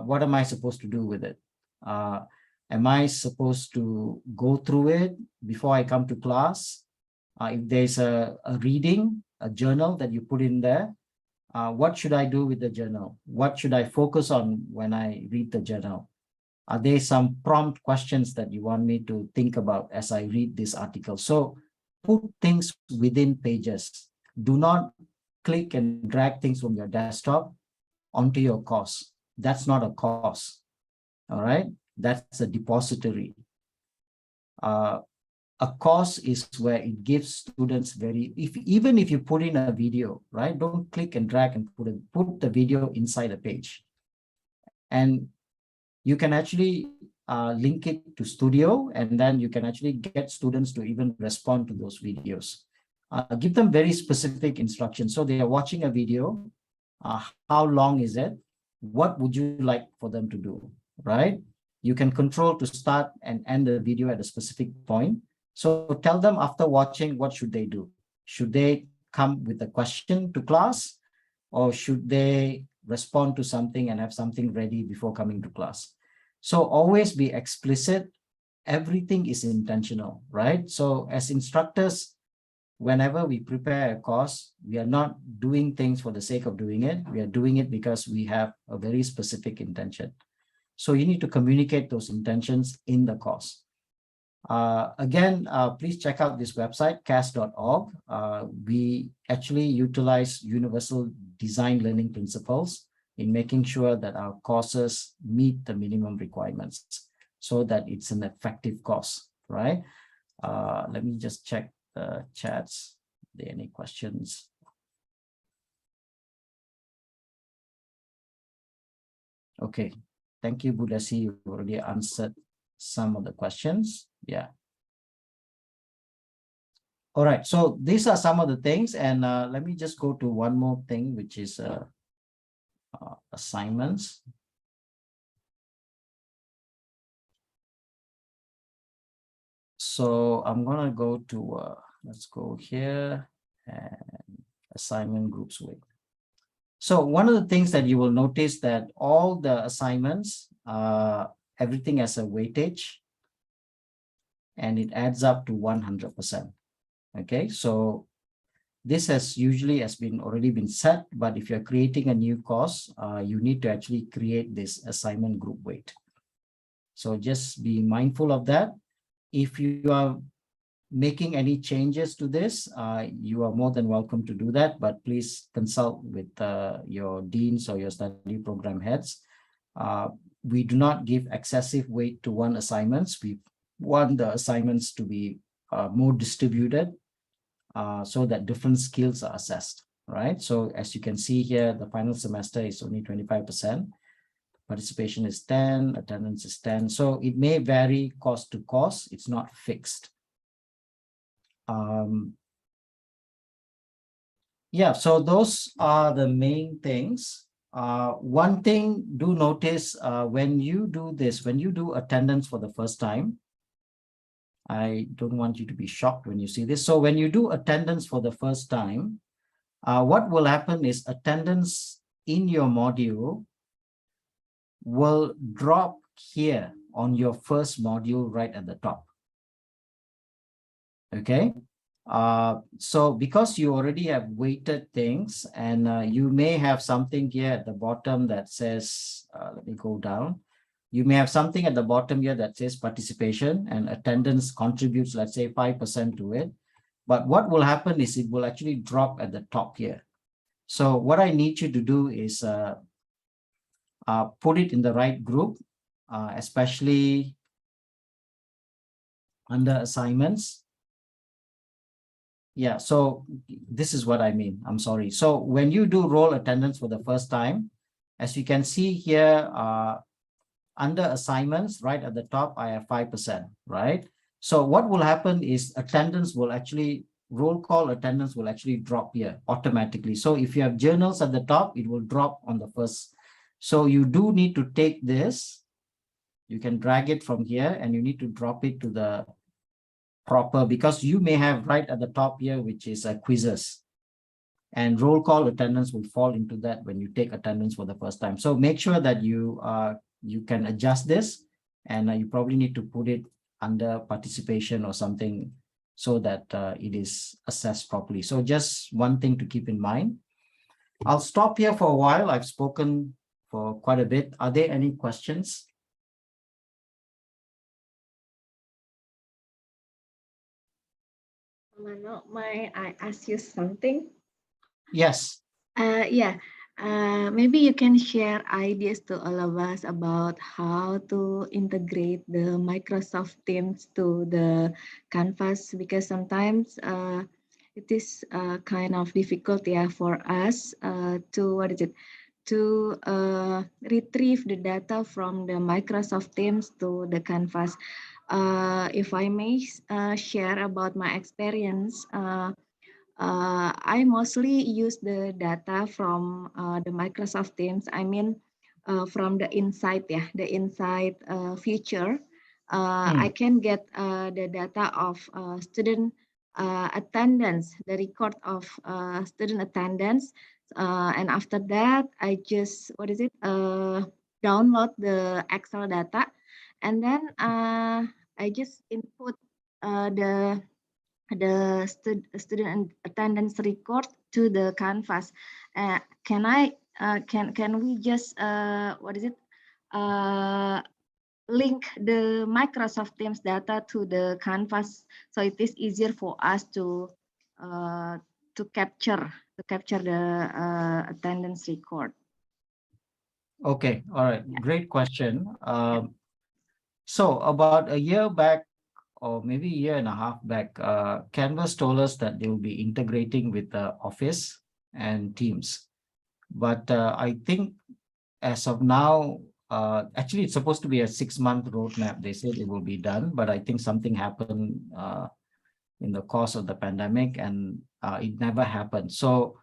A: what am I supposed to do with it? Am I supposed to go through it before I come to class? If there's a reading, a journal that you put in there, what should I do with the journal? What should I focus on when I read the journal? Are there some prompt questions that you want me to think about as I read this article? So put things within pages. Do not click and drag things from your desktop onto your course. That's not a course. All right, that's a depository. A course is where it gives students even if you put in a video, right? Don't click and drag and put the video inside a page. And you can actually link it to Studio, and then you can actually get students to even respond to those videos. Give them very specific instructions. So they are watching a video. How long is it? What would you like for them to do, right? You can control to start and end the video at a specific point. So tell them after watching, what should they do? Should they come with a question to class, or should they respond to something and have something ready before coming to class? So always be explicit. Everything is intentional, right? So as instructors, whenever we prepare a course, we are not doing things for the sake of doing it. We are doing it because we have a very specific intention. So you need to communicate those intentions in the course. Again, please check out this website, cas.org. We actually utilize universal design learning principles in making sure that our courses meet the minimum requirements so that it's an effective course, right? Let me just check the chats. Are there any questions? Okay, thank you, Budasi. You've already answered some of the questions. Yeah. All right, so these are some of the things, and let me just go to one more thing, which is assignments. So I'm gonna go to, let's go here and assignment groups week. So one of the things that you will notice that all the assignments, everything has a weightage, and it adds up to 100%. Okay, so this has already been set, but if you're creating a new course, you need to actually create this assignment group weight. So just be mindful of that. If you are making any changes to this, you are more than welcome to do that, but please consult with your deans or your study program heads. We do not give excessive weight to one assignments. We want the assignments to be more distributed so that different skills are assessed, right? So as you can see here, the final semester is only 25%. Participation is 10, attendance is 10. So it may vary course to course. It's not fixed. Yeah, so those are the main things. One thing, do notice when you do this, when you do attendance for the first time, I don't want you to be shocked when you see this. So when you do attendance for the first time, what will happen is attendance in your module will drop here on your first module right at the top. Okay. So because you already have weighted things and you may have something here at the bottom that says, let me go down. You may have something at the bottom here that says participation and attendance contributes, let's say 5% to it. But what will happen is it will actually drop at the top here. So what I need you to do is put it in the right group, especially under assignments. Yeah, so this is what I mean. I'm sorry. So when you do roll attendance for the first time, as you can see here, under assignments, right at the top, I have 5%, right? So what will happen is attendance will actually, roll call attendance will actually drop here automatically. So if you have journals at the top, it will drop on the first. So you do need to take this, you can drag it from here and you need to drop it to the proper, because you may have right at the top here, which is quizzes. And roll call attendance will fall into that when you take attendance for the first time. So make sure that you can adjust this, and you probably need to put it under participation or something so that it is assessed properly. So just one thing to keep in mind. I'll stop here for a while. I've spoken for quite a bit. Are there any questions?
B: Mano, may I ask you something?
A: Yes.
B: Yeah. Maybe you can share ideas to all of us about how to integrate the Microsoft Teams to the Canvas, because sometimes it is kind of difficult, yeah, for us to retrieve the data from the Microsoft Teams to the Canvas. If I may share about my experience, I mostly use the data from the Microsoft Teams. I mean, from the Insight, yeah, the Insight feature. I can get the data of student attendance, the record of student attendance, and after that, I just download the Excel data, and then I just input the student attendance record to the Canvas. Can we just link the Microsoft Teams data to the Canvas, so it is easier for us to capture the attendance record?
A: Okay, all right, great question. So about a year back, or maybe a year and a half back, Canvas told us that they will be integrating with Office and Teams. But I think as of now, actually it's supposed to be a 6-month roadmap. They said it will be done, but I think something happened in the course of the pandemic and it never happened. So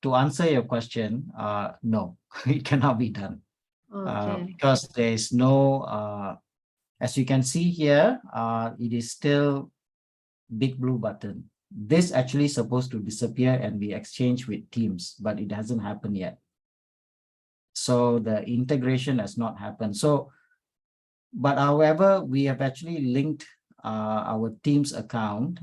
A: to answer your question, no, it cannot be done.
B: Okay.
A: Because there is no, as you can see here, it is still big blue button. This actually supposed to disappear and be exchanged with Teams, but it hasn't happened yet. So the integration has not happened. So, but however, we have actually linked our Teams account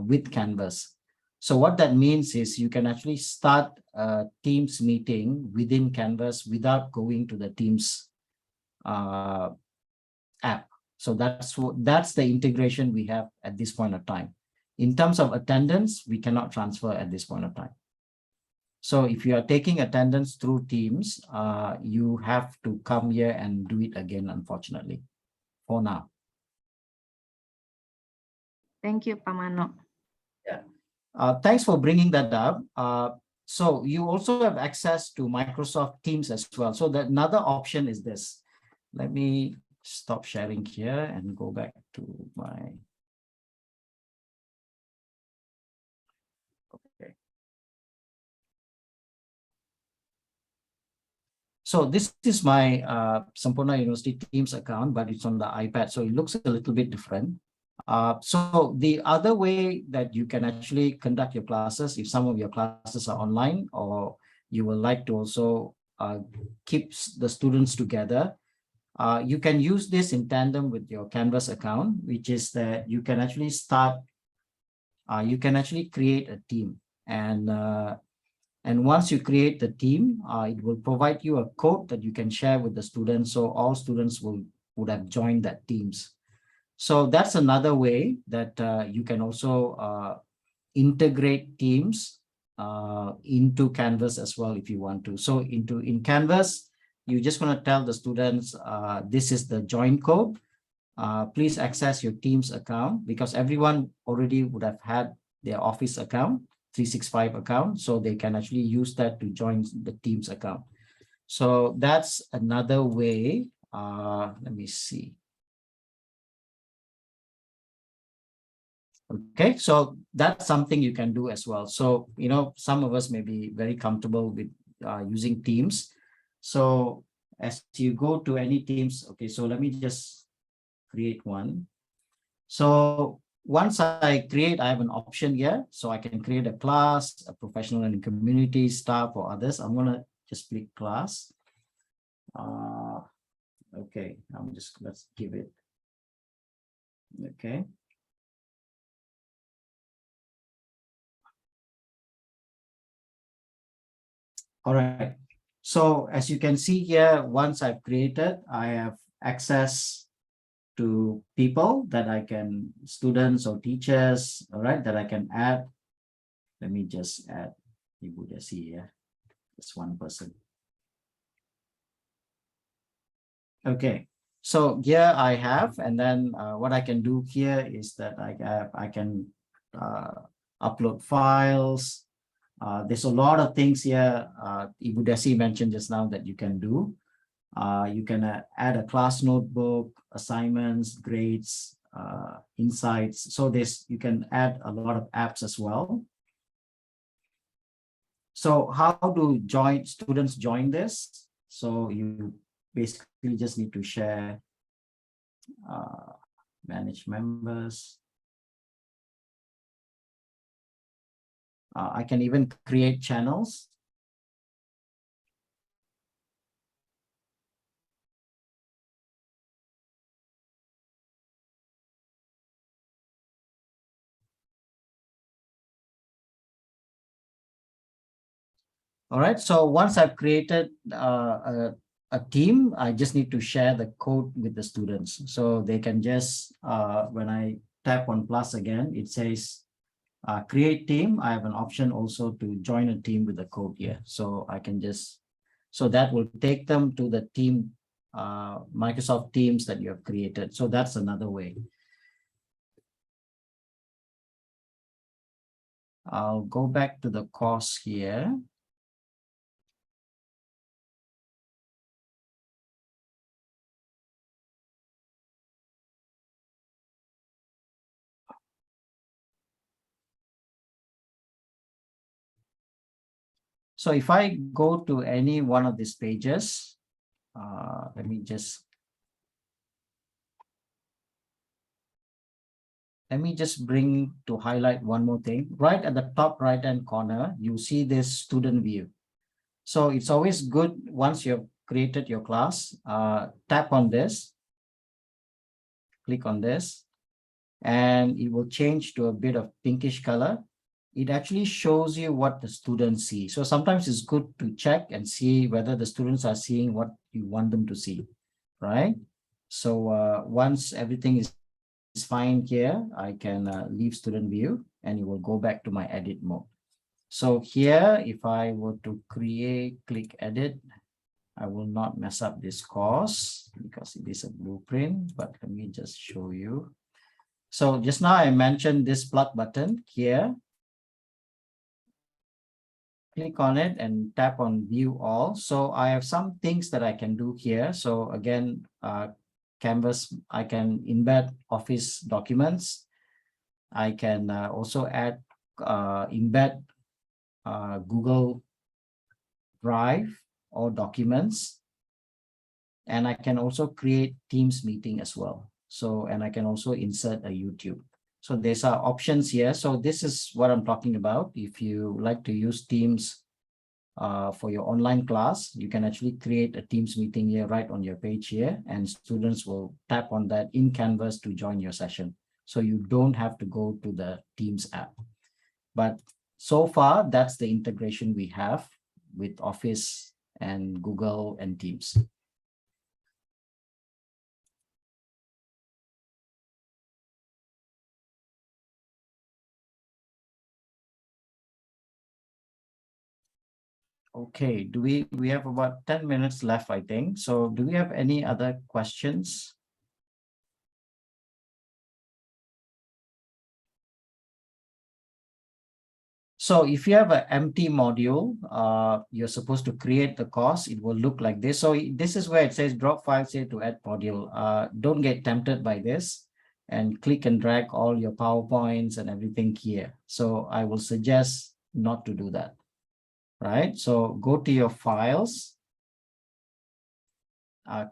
A: with Canvas. So what that means is you can actually start a Teams meeting within Canvas without going to the Teams app. So that's the integration we have at this point of time. In terms of attendance, we cannot transfer at this point of time. So if you are taking attendance through Teams, you have to come here and do it again, unfortunately, for now.
B: Thank you, Pak Mano.
A: Thanks for bringing that up. So you also have access to Microsoft Teams as well. So that another option is this. Let me stop sharing here and go back to my. Okay. So this is my Sampoerna University Teams account, but it's on the iPad, so it looks a little bit different. So the other way that you can actually conduct your classes, if some of your classes are online, or you would like to also keep the students together, you can use this in tandem with your Canvas account, which is that you can actually you can actually create a team. And once you create the team, it will provide you a code that you can share with the students. So all students would have joined that teams. So that's another way that you can also integrate teams into Canvas as well if you want to. So in Canvas, you just want to tell the students, this is the join code. Please access your Teams account, because everyone already would have had their Office account, 365 account, so they can actually use that to join the Teams account. So that's another way. Let me see. Okay, so that's something you can do as well. So, you know, some of us may be very comfortable with using Teams. So as you go to any Teams, okay, so let me just create one. So once I create, I have an option here. So I can create a class, a professional and community, staff, or others. I'm going to just click class. Okay, let's give it. Okay. All right. So as you can see here, once I've created, I have access to people that I can, students or teachers, all right, that I can add. Let me just add, you would see here, just one person. Okay, so here I have, and then what I can do here is that I can upload files. There's a lot of things here. Ibu Desi mentioned just now that you can do. You can add a class notebook, assignments, grades, insights. So you can add a lot of apps as well. So how do students join this? So you basically just need to share, manage members. I can even create channels. All right, so once I've created a team, I just need to share the code with the students. So they can just, when I tap on plus again, it says create team. I have an option also to join a team with the code here. So I can just, so that will take them to the team, Microsoft Teams that you have created. So that's another way. I'll go back to the course here. So if I go to any one of these pages, let me just bring to highlight one more thing. Right at the top right-hand corner, you see this student view. So it's always good once you've created your class, tap on this, click on this, and it will change to a bit of pinkish color. It actually shows you what the students see. So sometimes it's good to check and see whether the students are seeing what you want them to see, right? So once everything is fine here, I can leave student view and it will go back to my edit mode. So here, if I were to click edit, I will not mess up this course because it is a blueprint, but let me just show you. So just now I mentioned this plug button here. Click on it and tap on view all. So I have some things that I can do here. So again, Canvas, I can embed Office documents. I can also add, embed Google Drive or documents. And I can also create Teams meeting as well. So, and I can also insert a YouTube. So there's are options here. So this is what I'm talking about. If you like to use Teams for your online class, you can actually create a Teams meeting here right on your page here, and students will tap on that in Canvas to join your session. So you don't have to go to the Teams app. But so far, that's the integration we have with Office and Google and Teams. Okay, we have about 10 minutes left, I think. So do we have any other questions? So if you have an empty module, you're supposed to create the course. It will look like this. So this is where it says drop files here to add module. Don't get tempted by this and click and drag all your PowerPoints and everything here. So I will suggest not to do that. Right? So go to your files,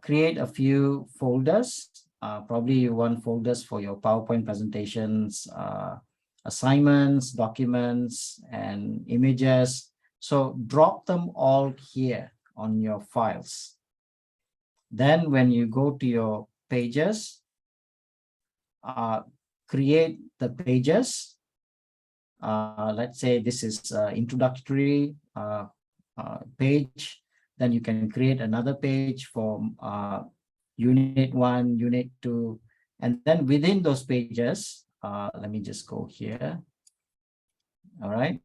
A: create a few folders. Probably you want folders for your PowerPoint presentations, assignments, documents, and images. So drop them all here on your files. Then when you go to your pages, create the pages. Let's say this is introductory page. Then you can create another page for Unit 1, Unit 2. And then within those pages, let me just go here. All right.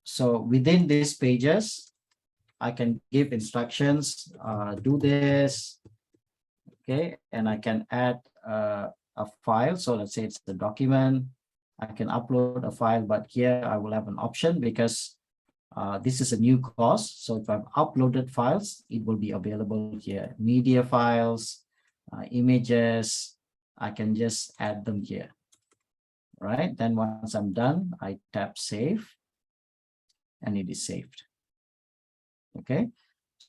A: So within these pages, I can give instructions, do this. Okay. And I can add a file. So let's say it's the document. I can upload a file, but here I will have an option because this is a new course. So if I've uploaded files, it will be available here. Media files, images, I can just add them here. Right. Then once I'm done, I tap save and it is saved. Okay.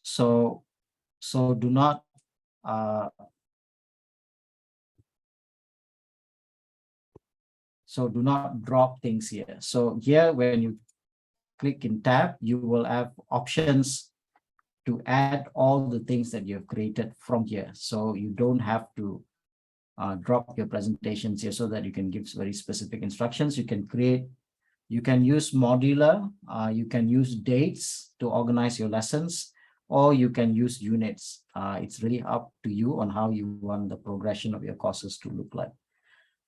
A: So do not do not drop things here. So here, when you click in tab, you will have options to add all the things that you have created from here. So you don't have to drop your presentations here so that you can give very specific instructions. You can create, you can use modular, you can use dates to organize your lessons, or you can use units. It's really up to you on how you want the progression of your courses to look like.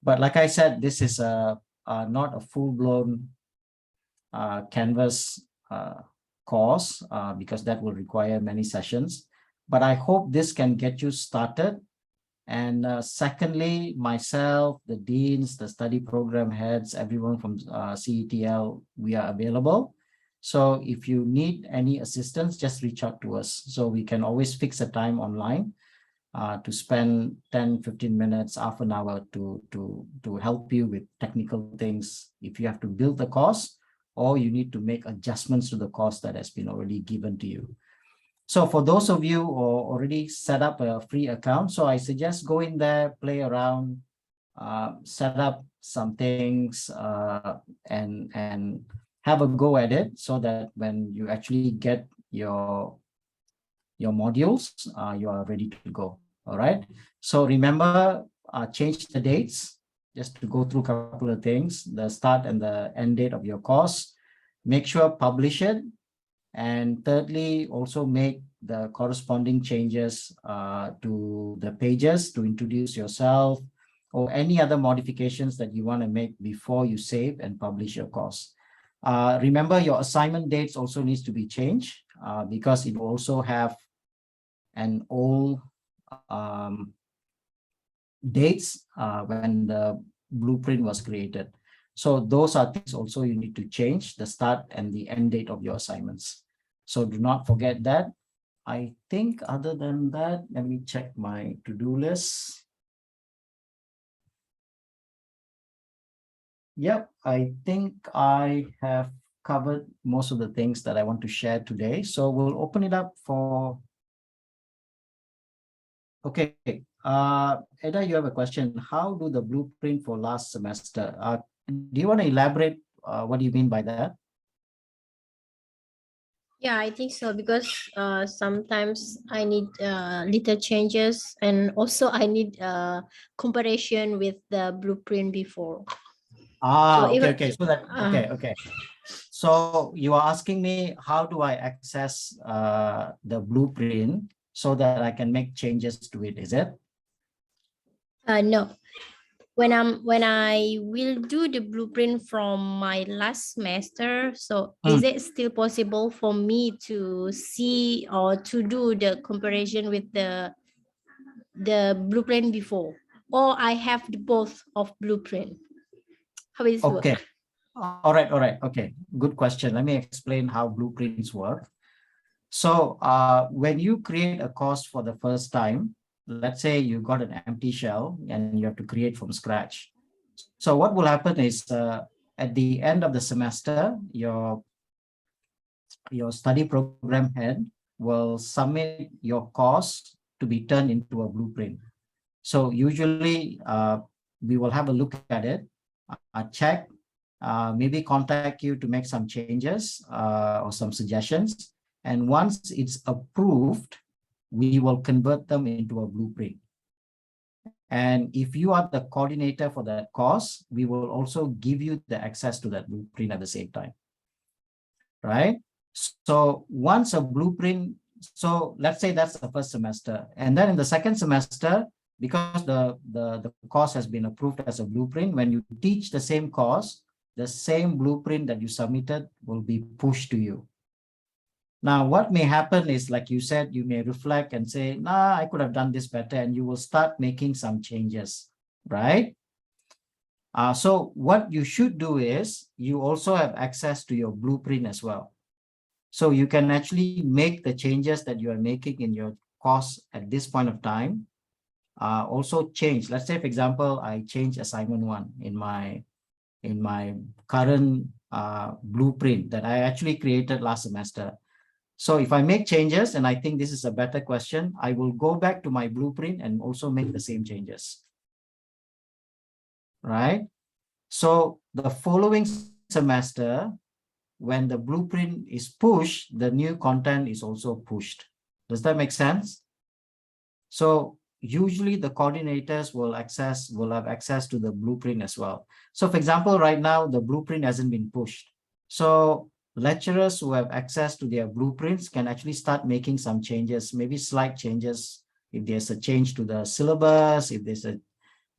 A: But like I said, this is not a full-blown Canvas course because that will require many sessions. But I hope this can get you started. And secondly, myself, the deans, the study program heads, everyone from SU-CETL, we are available. So if you need any assistance, just reach out to us. So we can always fix a time online to spend 10, 15 minutes, half an hour to help you with technical things. If you have to build the course, or you need to make adjustments to the course that has been already given to you. So for those of you who already set up a free account, so I suggest go in there, play around, set up some things, and have a go at it, so that when you actually get your modules, you are ready to go. All right. So remember, change the dates. Just to go through a couple of things, the start and the end date of your course. Make sure publish it. And thirdly, also make the corresponding changes to the pages to introduce yourself, or any other modifications that you want to make before you save and publish your course. Remember, your assignment dates also needs to be changed because it will also have an old dates when the blueprint was created. So those are things also you need to change, the start and the end date of your assignments. So do not forget that. I think other than that, let me check my to-do list. Yep, I think I have covered most of the things that I want to share today. So we'll open it up for. Okay, Eda, you have a question. How do the blueprint for last semester? Do you want to elaborate what do you mean by that?
F: Yeah, I think so because sometimes I need little changes, and also I need comparison with the blueprint before. So
A: Okay,
F: even
A: okay. So that okay. So you are asking me how do I access the blueprint so that I can make changes to it? Is it?
F: no, when I will do the blueprint from my last semester, so is it still possible for me to see or to do the comparison with the blueprint before, or I have the both of blueprint? How is it
A: Okay.
F: work?
A: All right. Okay. Good question. Let me explain how blueprints work. So when you create a course for the first time, let's say you got an empty shell and you have to create from scratch. So what will happen is at the end of the semester, your study program head will submit your course to be turned into a blueprint. So usually we will have a look at it, check, maybe contact you to make some changes or some suggestions. And once it's approved, we will convert them into a blueprint. And if you are the coordinator for that course, we will also give you the access to that blueprint at the same time, right? So once a blueprint, so let's say that's the first semester. And then in the second semester, because the course has been approved as a blueprint, when you teach the same course, the same blueprint that you submitted will be pushed to you. Now, what may happen is, like you said, you may reflect and say, nah, I could have done this better, and you will start making some changes, right? So what you should do is you also have access to your blueprint as well. So you can actually make the changes that you are making in your course at this point of time. Also change. Let's say, for example, I change assignment 1 in my current blueprint that I actually created last semester. So if I make changes and I think this is a better question, I will go back to my blueprint and also make the same changes. Right? So the following semester, when the blueprint is pushed, the new content is also pushed. Does that make sense? So usually the coordinators will have access to the blueprint as well. So for example, right now the blueprint hasn't been pushed. So lecturers who have access to their blueprints can actually start making some changes, maybe slight changes. If there's a change to the syllabus, if there's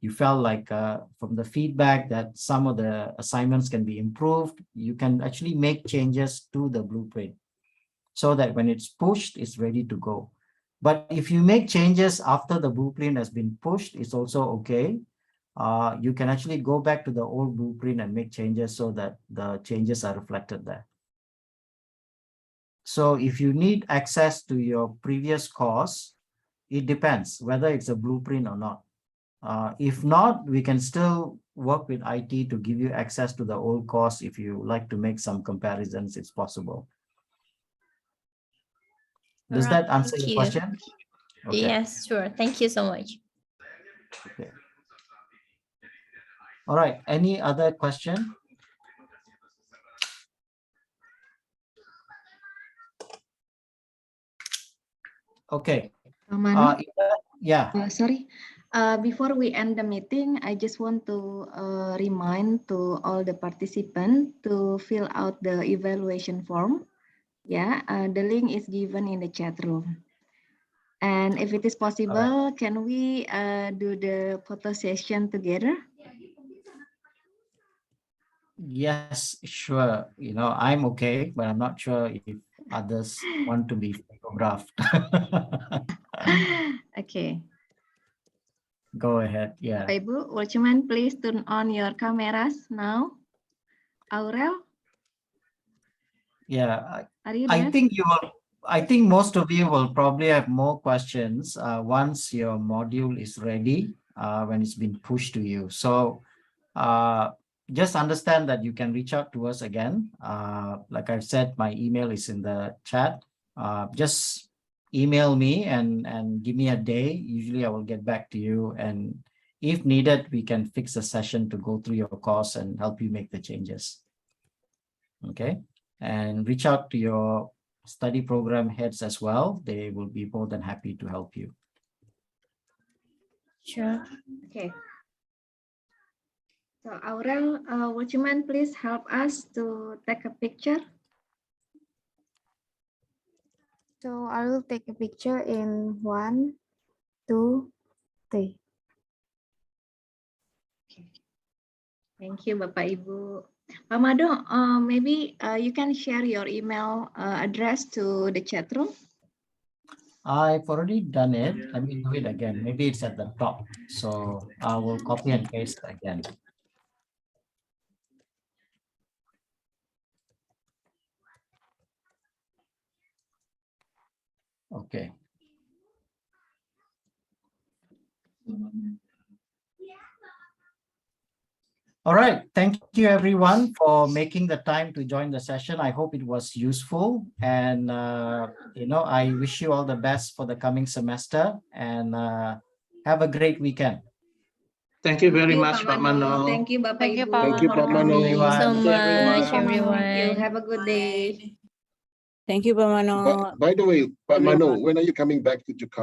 A: you felt like from the feedback that some of the assignments can be improved, you can actually make changes to the blueprint so that when it's pushed, it's ready to go. But if you make changes after the blueprint has been pushed, it's also okay. You can actually go back to the old blueprint and make changes so that the changes are reflected there. So if you need access to your previous course, it depends whether it's a blueprint or not. If not, we can still work with IT to give you access to the old course. If you like to make some comparisons, it's possible. Does that answer your question?
F: Okay. Yes, sure. Thank you so much.
A: Okay. All right. Any other question? Okay.
B: Manu?
A: Yeah.
B: Sorry. Before we end the meeting, I just want to remind to all the participants to fill out the evaluation form. Yeah, the link is given in the chat room. And if it is possible, can we do the photo session together?
A: Yes, sure. You know, I'm okay, but I'm not sure if others want to be photographed.
B: Okay.
A: Go ahead. Yeah.
B: Bapak Ibu, would you mind please turn on your cameras now? Aurel,
A: Yeah.
B: are you
A: I
B: there?
A: think you will. I think most of you will probably have more questions once your module is ready, when it's been pushed to you. So just understand that you can reach out to us again. Like I've said, my email is in the chat. Just email me and give me a day. Usually I will get back to you. And if needed, we can fix a session to go through your course and help you make the changes. Okay. And reach out to your study program heads as well. They will be more than happy to help you.
F: Sure.
B: Okay. So Aurel, would you mind please help us to take a picture?
G: So I will take a picture in 1, 2, 3.
B: Thank you, Bapak Ibu. Pak Mado, maybe you can share your email address to the chat room.
A: I've already done it. Let me do it again. Maybe it's at the top. So I will copy and paste again. Okay. All right. Thank you, everyone, for making the time to join the session. I hope it was useful. And, I wish you all the best for the coming semester and have a great weekend.
H: Thank you very
B: Thank you,
H: much, Pak Mano.
B: Thank you, Bapak
G: Thank you,
B: Ibu.
G: Pak
C: Thank you, Pak Mano.
F: Thank you so
A: Everyone.
F: much,
G: Mano.
F: everyone.
B: Thank you. Have a good day.
E: Thank you, Pak Mano.
C: By the way, Pak Mano, when are you coming back to Jakarta?